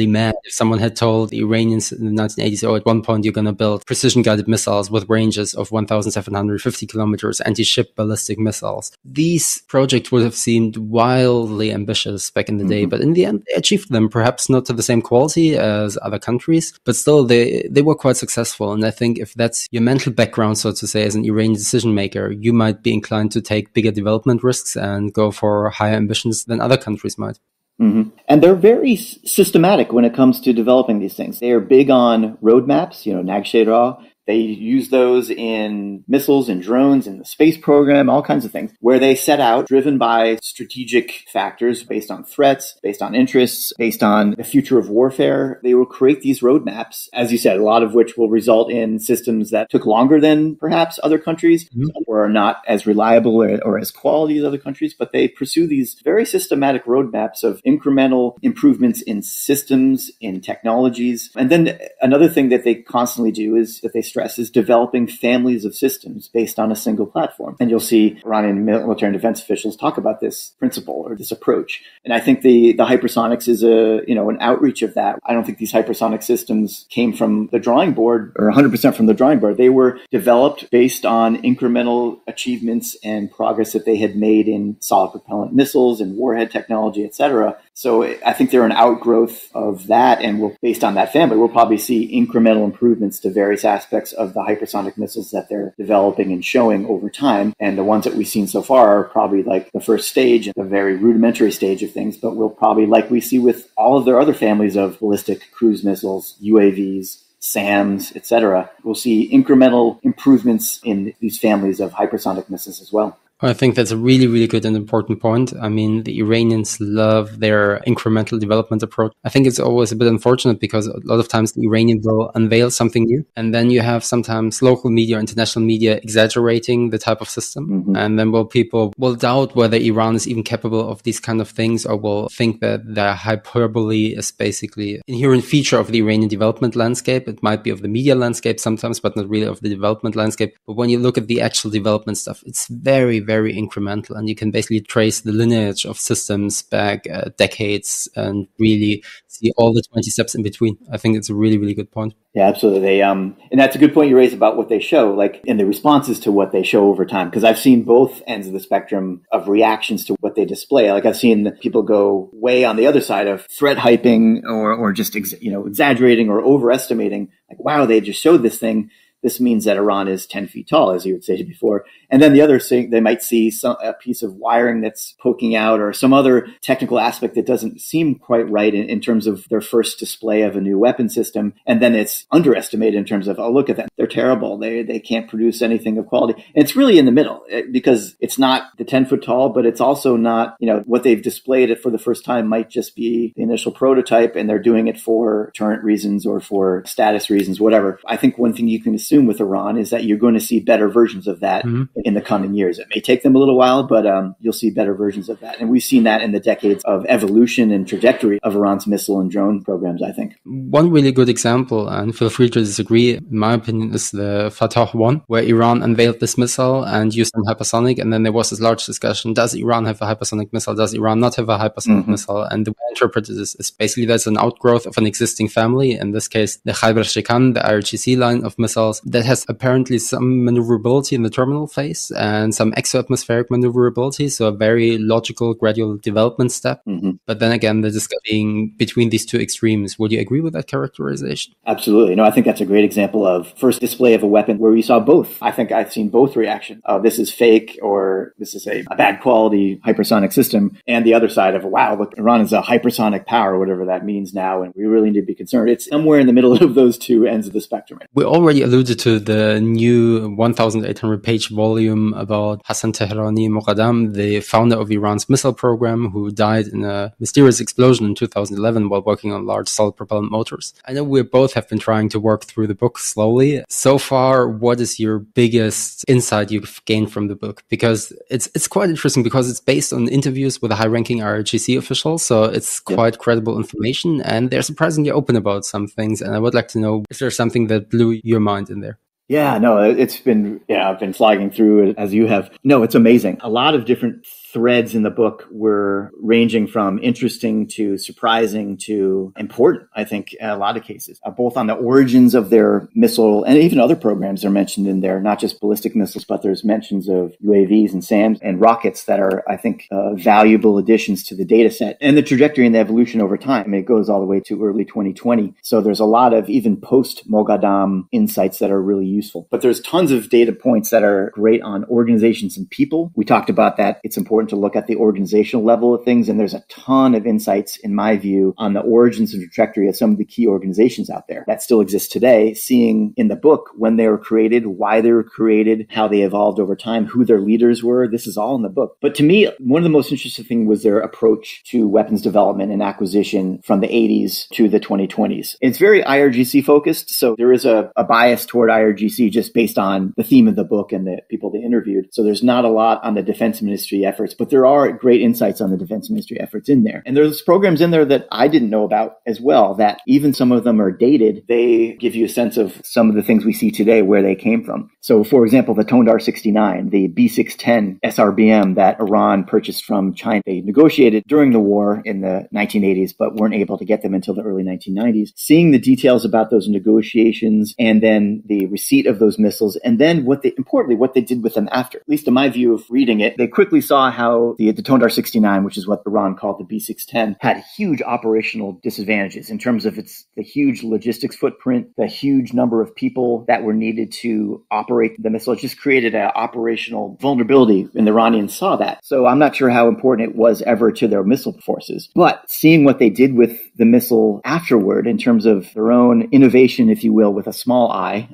mad if someone had told the Iranians in the 1980s, at one point you're going to build precision-guided missiles with ranges of 1,750 kilometers, anti-ship ballistic missiles. These projects would have seemed wildly ambitious back in the day, but in the end, they achieved them, perhaps not to the same quality as other countries, but still they were quite successful. And I think if that's your mental background, so to say, as an Iranian decision maker, you might be inclined to take bigger development risks and go for higher ambitions than other countries might. And they're very systematic when it comes to developing these things. They are big on roadmaps, Nagshera. They use those in missiles and drones in the space program, all kinds of things, where they set out, driven by strategic factors based on threats, based on interests, based on the future of warfare. They will create these roadmaps, as you said, a lot of which will result in systems that took longer than perhaps other countries or are not as reliable or as quality as other countries, but they pursue these very systematic roadmaps of incremental improvements in systems, in technologies. And then another thing that they constantly do is that they stress is developing families of systems based on a single platform. And you'll see Iranian military and defense officials talk about this principle or this approach. And I think the hypersonics is an outreach of that. I don't think these hypersonic systems came from the drawing board or 100% from the drawing board. They were developed based on incremental achievements and progress that they had made in solid propellant missiles and warhead technology, etc. So I think they're an outgrowth of that, and based on that family, we'll probably see incremental improvements to various aspects of the hypersonic missiles that they're developing and showing over time. And the ones that we've seen so far are probably like the first stage, the very rudimentary stage of things, but we'll probably, like we see with all of their other families of ballistic cruise missiles, UAVs, SAMs, etc., we'll see incremental improvements in these families of hypersonic missiles as well. I think that's a really, really good and important point. I mean, the Iranians love their incremental development approach. I think it's always a bit unfortunate because a lot of times the Iranians will unveil something new, and then you have sometimes local media or international media exaggerating the type of system. And then people will doubt whether Iran is even capable of these kind of things, or will think that the hyperbole is basically an inherent feature of the Iranian development landscape. It might be of the media landscape sometimes, but not really of the development landscape. But when you look at the actual development stuff, it's very, very incremental, and you can basically trace the lineage of systems back decades and really see all the 20 steps in between. I think it's a really, really good point. Yeah, absolutely. And that's a good point you raise about what they show, like in the responses to what they show over time. Because I've seen both ends of the spectrum of reactions to what they display. Like I've seen people go way on the other side of threat hyping or just exaggerating or overestimating. Like, wow, they just showed this thing. This means that Iran is 10 feet tall, as you would say before. And then the other thing, they might see a piece of wiring that's poking out or some other technical aspect that doesn't seem quite right in terms of their first display of a new weapon system. And then it's underestimated in terms of, oh, look at that. They're terrible. They can't produce anything of quality. And it's really in the middle because it's not the 10 foot tall, but it's also not, what they've displayed it for the first time might just be the initial prototype, and they're doing it for deterrent reasons or for status reasons, whatever. I think one thing you can assume with Iran is that you're going to see better versions of that in the coming years. It may take them a little while, but you'll see better versions of that. And we've seen that in the decades of evolution and trajectory of Iran's missile and drone programs, I think. One really good example, and feel free to disagree, in my opinion, is the Fatah 1, where Iran unveiled this missile and used them hypersonic. And then there was this large discussion, does Iran have a hypersonic missile? Does Iran not have a hypersonic missile? And the way I interpret it is basically that's an outgrowth of an existing family. In this case, the Khyber Shekan, the IRGC line of missiles, that has apparently some maneuverability in the terminal phase and some exo-atmospheric maneuverability, so a very logical gradual development step. But then again, the discussing between these two extremes. Would you agree with that characterization? Absolutely. No, I think that's a great example of first display of a weapon where we saw both. I think I've seen both reactions. This is fake, or this is a bad quality hypersonic system. And the other side of, wow, look, Iran is a hypersonic power, whatever that means now, and we really need to be concerned. It's somewhere in the middle of those two ends of the spectrum. We already alluded to the new 1,800-page volume about Hassan Tehrani Moqaddam, the founder of Iran's missile program, who died in a mysterious explosion in 2011 while working on large solid propellant motors. I know we both have been trying to work through the book slowly. So far, what is your biggest insight you've gained from the book? Because it's quite interesting because it's based on interviews with high-ranking IRGC officials, so it's quite credible information, and they're surprisingly open about some things. And I would like to know, is there something that blew your mind in there? Yeah, no, it's been, I've been flogging through it as you have. No, it's amazing. A lot of different threads in the book were ranging from interesting to surprising to important, I think, in a lot of cases, both on the origins of their missile and even other programs are mentioned in there, not just ballistic missiles, but there's mentions of UAVs and SAMs and rockets that are, I think, valuable additions to the data set and the trajectory and the evolution over time. I mean, it goes all the way to early 2020. So there's a lot of even post-Moqaddam insights that are really useful. But there's tons of data points that are great on organizations and people. We talked about that. It's important to look at the organizational level of things. And there's a ton of insights, in my view, on the origins and trajectory of some of the key organizations out there that still exist today, seeing in the book when they were created, why they were created, how they evolved over time, who their leaders were. This is all in the book. But to me, one of the most interesting things was their approach to weapons development and acquisition from the 80s to the 2020s. It's very IRGC focused. So there is a bias toward IRGC just based on the theme of the book and the people they interviewed. So there's not a lot on the defense ministry efforts, but there are great insights on the defense ministry efforts in there. And there's programs in there that I didn't know about as well, that even some of them are dated. They give you a sense of some of the things we see today, where they came from. So for example, the Tondar 69, the B610 SRBM that Iran purchased from China, they negotiated during the war in the 1980s, but weren't able to get them until the early 1990s. Seeing the details about those negotiations and then the receipt of those missiles, and then importantly, what they did with them after. At least in my view of reading it, they quickly saw how the Tondar 69, which is what Iran called the B610, had huge operational disadvantages in terms of the huge logistics footprint, the huge number of people that were needed to operate the missile. It just created an operational vulnerability, and the Iranians saw that. So I'm not sure how important it was ever to their missile forces. But seeing what they did with the missile afterward in terms of their own innovation, if you will, with a small I,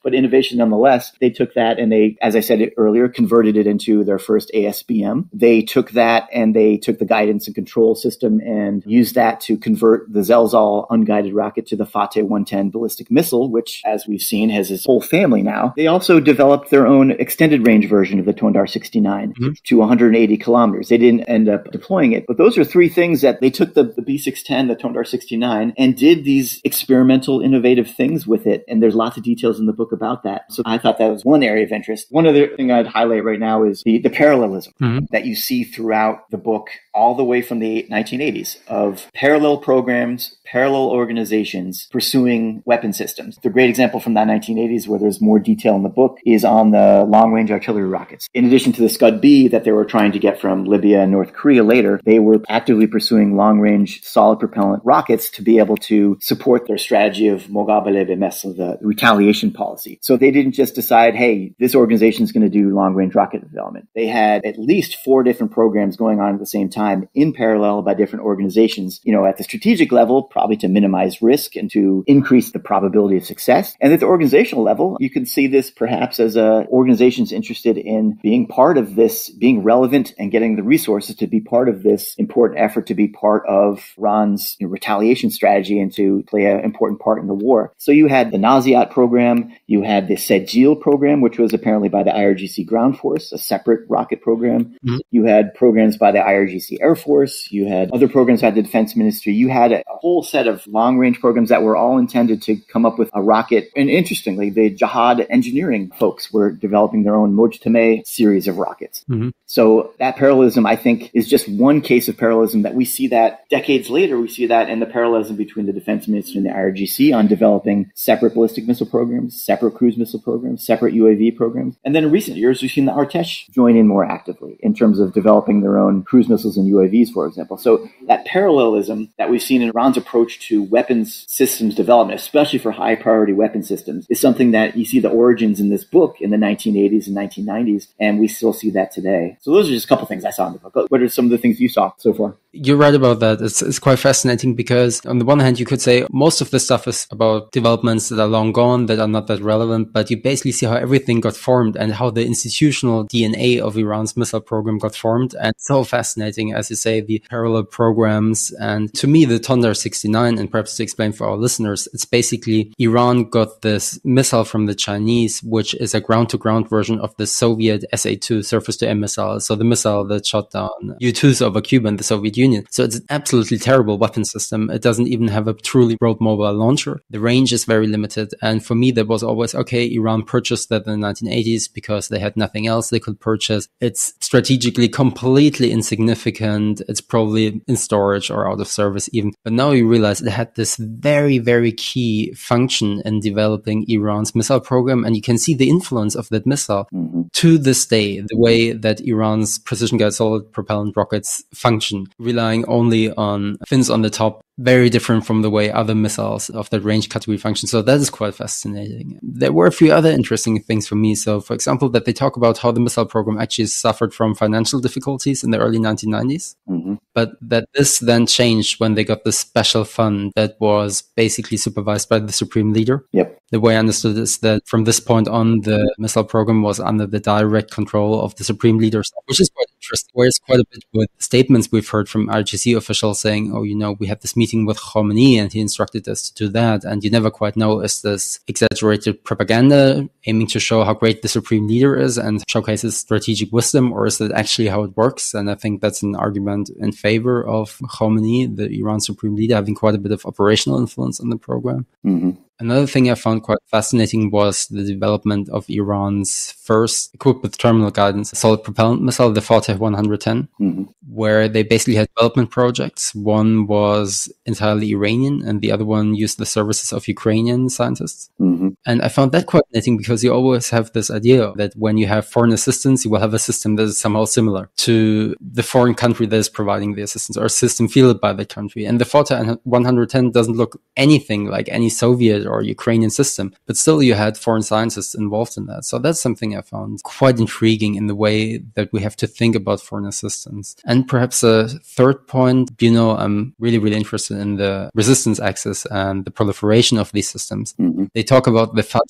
but innovation nonetheless, they took that and they, as I said earlier, converted it into their first ASBM. They took that and they took the guidance and control system and used that to convert the Zelzal unguided rocket to the Fateh 110 ballistic missile, which, as we've seen, has its whole family now. They also developed their own extended range version of the Tondar 69 to 180 kilometers. They didn't end up deploying it, but those are three things that they took the B610, the Tondar 69, and did these experimental, innovative things with it. And there's lots of details in the book about that. So I thought that was one area of interest. One other thing I'd highlight right now is the parallelism that you see throughout the book, all the way from the 1980s, of parallel programs, parallel organizations pursuing weapon systems. The great example from that 1980s, where there's more detail in the book, is on the long-range artillery rockets. In addition to the Scud-B that they were trying to get from Libya and North Korea later, they were actively pursuing long-range solid propellant rockets to be able to support their strategy of Mogabale Bemesl, the retaliation policy. So they didn't just decide, hey, this organization is going to do long-range rocket development. They had at least 4 different programs going on at the same time in parallel by different organizations, at the strategic level, probably to minimize risk and to increase the probability of success. And at the organizational level, you can see this perhaps as organizations interested in being part of this, being relevant and getting the resources to be part of this important effort to be part of Iran's retaliation strategy and to play an important part in the war. So you had the Naziat program, you had the Sedjil program, which was apparently by the IRGC ground force, a separate rocket program. You had programs by the IRGC Air Force. You had other programs by the Defense Ministry. You had a whole set of long-range programs that were all intended to come up with a rocket. And interestingly, the Jihad engineering folks were developing their own Mojtame series of rockets. So that parallelism, I think, is just one case of parallelism that we see that decades later. We see that in the parallelism between the Defense Ministry and the IRGC on developing separate ballistic missile programs, separate cruise missile programs, separate UAV programs. And then in recent years, we've seen the Artesh join in more actively in terms of developing their own cruise missiles and UAVs, for example. So that parallelism that we've seen in Iran's approach to weapons systems development, especially for high priority weapon systems, is something that you see the origins in this book in the 1980s and 1990s, and we still see that today. So those are just a couple things I saw in the book. What are some of the things you saw so far? You're right about that. It's quite fascinating because on the one hand, you could say most of the stuff is about developments that are long gone, that are not that relevant, but you basically see how everything got formed and how the institutional DNA of Iran's missile program got formed. And so fascinating, as you say, the parallel programs. And to me, the Tondar 69, and perhaps to explain for our listeners, it's basically Iran got this missile from the Chinese, which is a ground-to-ground version of the Soviet SA-2 surface-to-air missile. So the missile that shot down U-2s over Cuba and the Soviet Union. So it's an absolutely terrible weapon system. It doesn't even have a truly road mobile launcher. The range is very limited. And for me, there was always, okay, Iran purchased that in the 1980s because they had nothing else they could purchase. It's strategically completely insignificant. It's probably in storage or out of service even. But now you realize it had this very, very key function in developing Iran's missile program. And you can see the influence of that missile to this day, the way that Iran's precision-guided solid propellant rockets function, relying only on fins on the top, very different from the way other missiles of that range category function. So that is quite fascinating. There were a few other interesting things for me. So, for example, that they talk about how the missile program actually suffered from financial difficulties in the early 1990s, but that this then changed when they got the special fund that was basically supervised by the supreme leader. The way I understood is that from this point on, the missile program was under the direct control of the supreme leader, which is quite interesting. Whereas quite a bit with statements we've heard from RGC officials saying, oh, we had this meeting with Khomeini and he instructed us to do that. And you never quite know, is this exaggerated propaganda aiming to show how great the supreme leader is and showcases strategic wisdom, or is that actually how it works? And I think that's an argument in favor of Khomeini, the Iran supreme leader, having quite a bit of operational influence on the program. Another thing I found quite fascinating was the development of Iran's first equipped with terminal guidance solid propellant missile, the Fateh 110, where they basically had development projects. One was entirely Iranian and the other one used the services of Ukrainian scientists. And I found that quite fascinating because you always have this idea that when you have foreign assistance, you will have a system that is somehow similar to the foreign country that is providing the assistance, or a system fielded by that country. And the Fota 110 doesn't look anything like any Soviet or Ukrainian system, but still you had foreign scientists involved in that. So that's something I found quite intriguing in the way that we have to think about foreign assistance. And perhaps a third point, I'm really, really interested in the resistance axis and the proliferation of these systems. Mm-hmm. They talk about the Fajr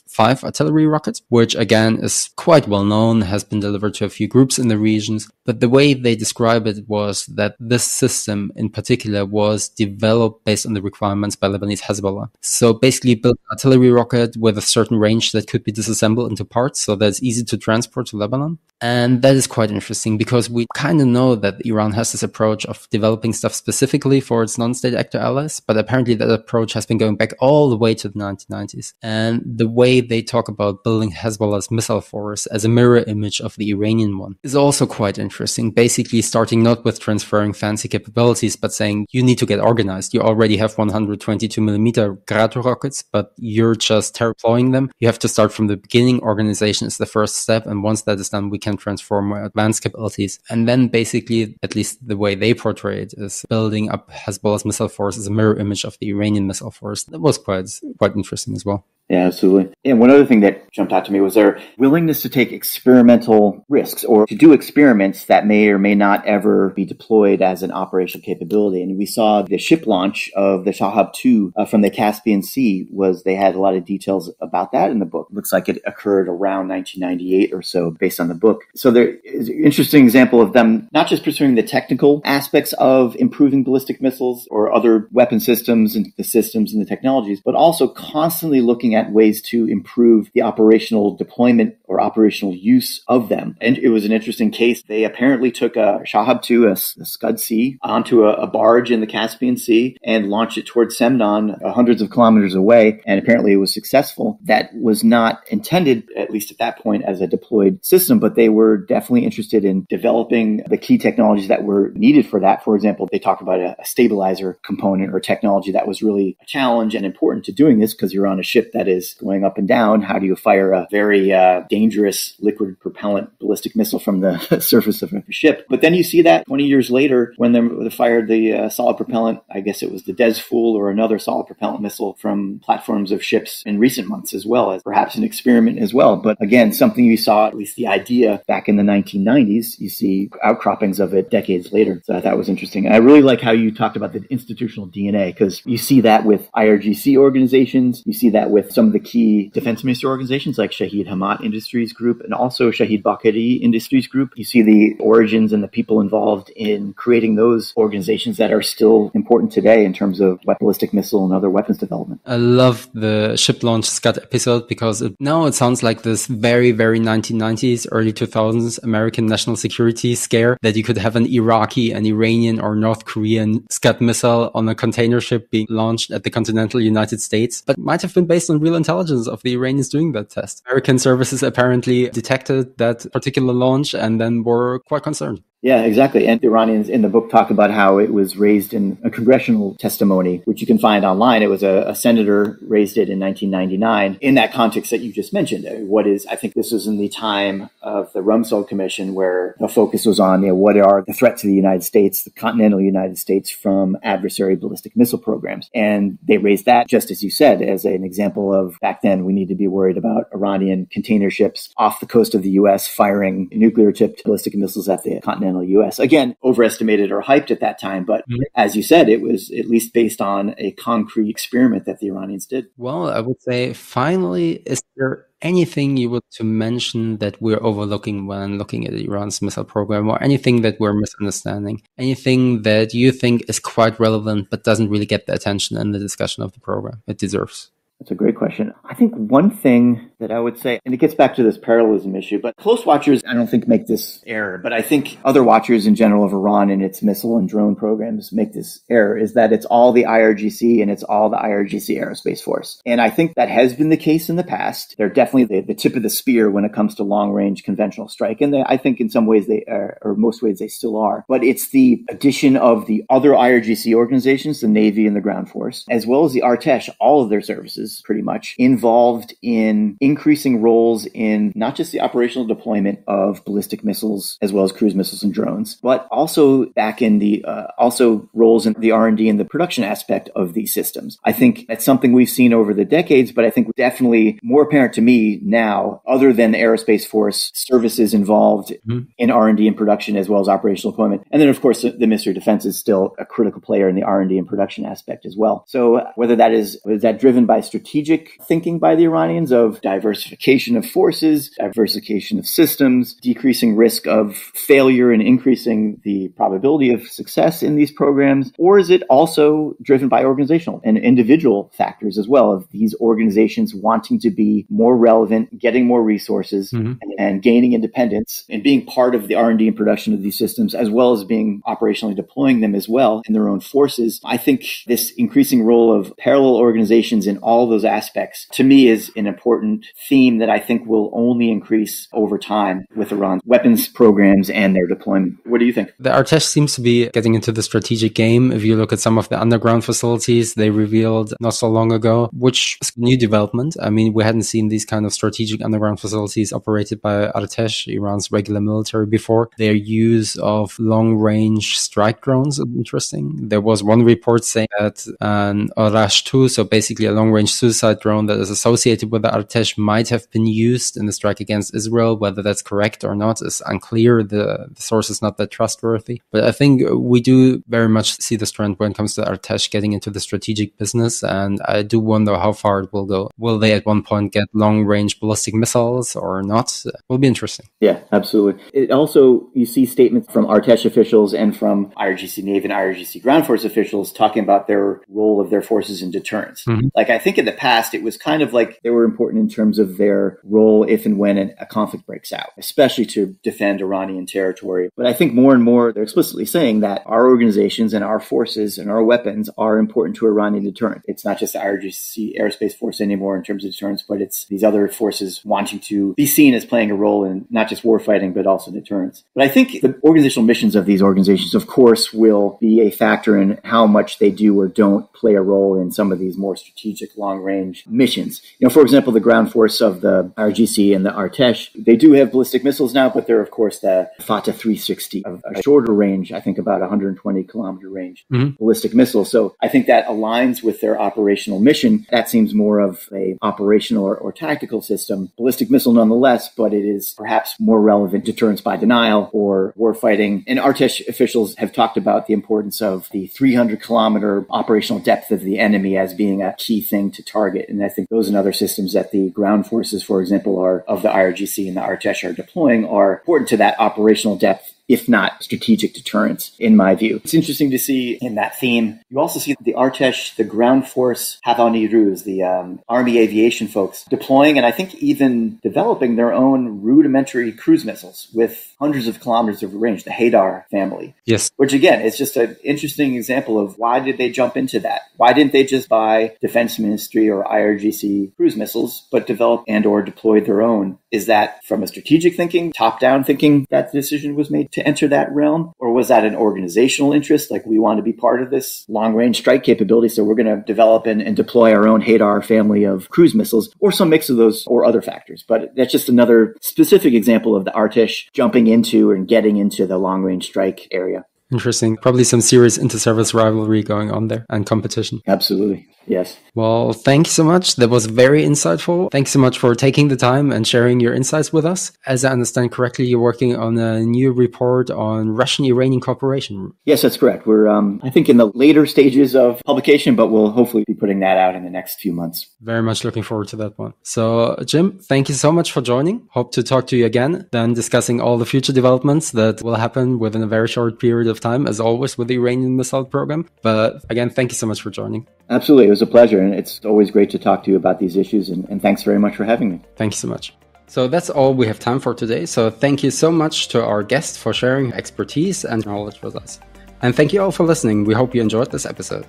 5 artillery rocket, which again is quite well known, has been delivered to a few groups in the regions. But the way they describe it was that this system in particular was developed based on the requirements by Lebanese Hezbollah. So basically built an artillery rocket with a certain range that could be disassembled into parts so that it's easy to transport to Lebanon. And that is quite interesting because we kind of know that Iran has this approach of developing stuff specifically for its non-state actor allies, but apparently that approach has been going back all the way to the 1990s. And the way they talk about building Hezbollah's missile force as a mirror image of the Iranian one is also quite interesting. Basically starting not with transferring fancy capabilities, but saying you need to get organized. You already have 122 millimeter Grad rockets, but you're just deploying them. You have to start from the beginning. Organization is the first step. And once that is done, we can transform more advanced capabilities. And then basically, at least the way they portray it, is building up Hezbollah's missile force as a mirror image of the Iranian missile force. That was quite interesting as well. Yeah, absolutely. And one other thing that jumped out to me was their willingness to take experimental risks or to do experiments that may or may not ever be deployed as an operational capability. And we saw the ship launch of the Shahab 2 from the Caspian Sea they had a lot of details about that in the book. It looks like it occurred around 1998 or so based on the book. So there is an interesting example of them not just pursuing the technical aspects of improving ballistic missiles or other weapon systems and the technologies, but also constantly looking at ways to improve the operational deployment or operational use of them. And it was an interesting case. They apparently took a Shahab 2, a Scud C, onto a barge in the Caspian Sea and launched it towards Semnan, hundreds of kilometers away. And apparently it was successful. That was not intended, at least at that point, as a deployed system, but they were definitely interested in developing the key technologies that were needed for that. For example, they talk about a stabilizer component or technology that was really a challenge and important to doing this because you're on a ship that is going up and down. How do you fire a very dangerous liquid propellant ballistic missile from the surface of a ship? But then you see that 20 years later when they fired the solid propellant, I guess it was the Desfool or another solid propellant missile from platforms of ships in recent months as well, as perhaps an experiment as well. But again, something you saw, at least the idea back in the 1990s, you see outcroppings of it decades later. So I thought was interesting. And I really like how you talked about the institutional DNA, because you see that with IRGC organizations, you see that with some of the key defense ministry organizations like Shahid Hamad Industries Group and also Shahid Bakari Industries Group. You see the origins and the people involved in creating those organizations that are still important today in terms of ballistic missile and other weapons development. I love the ship launch Scud episode because now it sounds like this very, very 1990s, early 2000s American national security scare that you could have an Iraqi, an Iranian or North Korean Scud missile on a container ship being launched at the continental United States, but might have been based on real intelligence of the Iranians doing that test. American services apparently detected that particular launch and then were quite concerned. Yeah, exactly. And the Iranians in the book talk about how it was raised in a congressional testimony, which you can find online. It was a senator raised it in 1999 in that context that you just mentioned. I think this was in the time of the Rumsfeld Commission where the focus was on, what are the threats to the United States, the continental United States from adversary ballistic missile programs. And they raised that, just as you said, as an example of back then we need to be worried about Iranian container ships off the coast of the U.S. firing nuclear-tipped ballistic missiles at the continental U.S. Again, overestimated or hyped at that time, but as you said, it was at least based on a concrete experiment that the Iranians did. Well, I would say, finally, is there anything you would to mention that we're overlooking when looking at Iran's missile program, or anything that we're misunderstanding? Anything that you think is quite relevant but doesn't really get the attention in the discussion of the program it deserves? That's a great question. I think one thing that I would say, and it gets back to this parallelism issue, but close watchers, I don't think make this error, but I think other watchers in general of Iran and its missile and drone programs make this error, is that it's all the IRGC and it's all the IRGC Aerospace Force. And I think that has been the case in the past. They're definitely the tip of the spear when it comes to long-range conventional strike. And I think in some ways they are, or most ways they still are. But it's the addition of the other IRGC organizations, the Navy and the Ground Force, as well as the Artesh, all of their services, forces pretty much involved in increasing roles in not just the operational deployment of ballistic missiles as well as cruise missiles and drones, but also back in the also roles in the R&D and the production aspect of these systems. I think that's something we've seen over the decades, but I think definitely more apparent to me now, other than the Aerospace Force services involved in R&D and production as well as operational deployment. And then, of course, the Ministry of Defense is still a critical player in the R&D and production aspect as well. So whether that is driven by strategic thinking by the Iranians of diversification of forces, diversification of systems, decreasing risk of failure and increasing the probability of success in these programs, or is it also driven by organizational and individual factors as well, of these organizations wanting to be more relevant, getting more resources, and gaining independence and being part of the R&D and production of these systems, as well as being operationally deploying them as well in their own forces. I think this increasing role of parallel organizations in all those aspects, to me, is an important theme that I think will only increase over time with Iran's weapons programs and their deployment. What do you think? The Artesh seems to be getting into the strategic game. If you look at some of the underground facilities they revealed not so long ago, which is a new development. I mean, we hadn't seen these kind of strategic underground facilities operated by Artesh, Iran's regular military, before. Their use of long-range strike drones is interesting. There was one report saying that an Arash-2, so basically a long-range suicide drone that is associated with the Artesh, might have been used in the strike against Israel. Whether that's correct or not is unclear. The source is not that trustworthy. But I think we do very much see this trend when it comes to Artesh getting into the strategic business, and I do wonder how far it will go. Will they at one point get long-range ballistic missiles or not? Will be interesting. Yeah, absolutely. It also, you see statements from Artesh officials and from IRGC Navy and IRGC Ground Force officials talking about their role of their forces in deterrence. Like, I think in the past, it was kind of like they were important in terms of their role if and when a conflict breaks out, especially to defend Iranian territory. But I think more and more, they're explicitly saying that our organizations and our forces and our weapons are important to Iranian deterrence. It's not just the IRGC Aerospace Force anymore in terms of deterrence, but it's these other forces wanting to be seen as playing a role in not just warfighting, but also deterrence. But I think the organizational missions of these organizations, of course, will be a factor in how much they do or don't play a role in some of these more strategic long-range missions. You know, for example, the ground force of the IRGC and the Artesh, they do have ballistic missiles now, but they're, of course, the Fatah 360 of a shorter range, I think about 120 kilometer range ballistic missile. So I think that aligns with their operational mission. That seems more of a operational or tactical system. Ballistic missile nonetheless, but it is perhaps more relevant deterrence by denial or warfighting. And Artesh officials have talked about the importance of the 300-kilometer operational depth of the enemy as being a key thing to target. And I think those and other systems that the ground forces, for example, are of the IRGC and the Artesh are deploying are important to that operational depth, if not strategic deterrence, in my view. It's interesting to see in that theme. You also see the Artesh, the ground force, Havani Ruz, the Army aviation folks, deploying and I think even developing their own rudimentary cruise missiles with hundreds of kilometers of range, the Haydar family. Yes. Which again, is just an interesting example of why did they jump into that? Why didn't they just buy Defense Ministry or IRGC cruise missiles, but develop and or deploy their own? Is that from a strategic thinking, top-down thinking that the decision was made to enter that realm? Or was that an organizational interest? Like, we want to be part of this long-range strike capability, so we're going to develop and deploy our own Haydar family of cruise missiles, or some mix of those or other factors. But that's just another specific example of the Artesh jumping into and getting into the long-range strike area. Interesting. Probably some serious inter-service rivalry going on there and competition. Absolutely. Yes. Well, thank you so much. That was very insightful. Thanks so much for taking the time and sharing your insights with us. As I understand correctly, you're working on a new report on Russian-Iranian cooperation. Yes, that's correct. We're, I think, in the later stages of publication, but we'll hopefully be putting that out in the next few months. Very much looking forward to that one. So, Jim, thank you so much for joining. Hope to talk to you again, then discussing all the future developments that will happen within a very short period of time, as always, with the Iranian missile program. But again, thank you so much for joining. Absolutely. It was a pleasure. And it's always great to talk to you about these issues. And thanks very much for having me. Thank you so much. So that's all we have time for today. So thank you so much to our guest for sharing expertise and knowledge with us. And thank you all for listening. We hope you enjoyed this episode.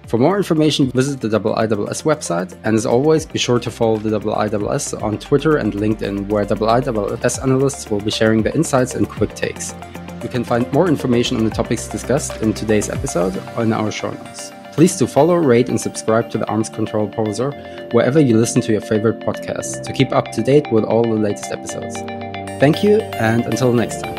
For more information, visit the IISS website. And as always, be sure to follow the IISS on Twitter and LinkedIn, where IISS analysts will be sharing the insights and quick takes. You can find more information on the topics discussed in today's episode on our show notes. Please do follow, rate, and subscribe to the Arms Control Pulsar wherever you listen to your favorite podcasts to keep up to date with all the latest episodes. Thank you, and until next time.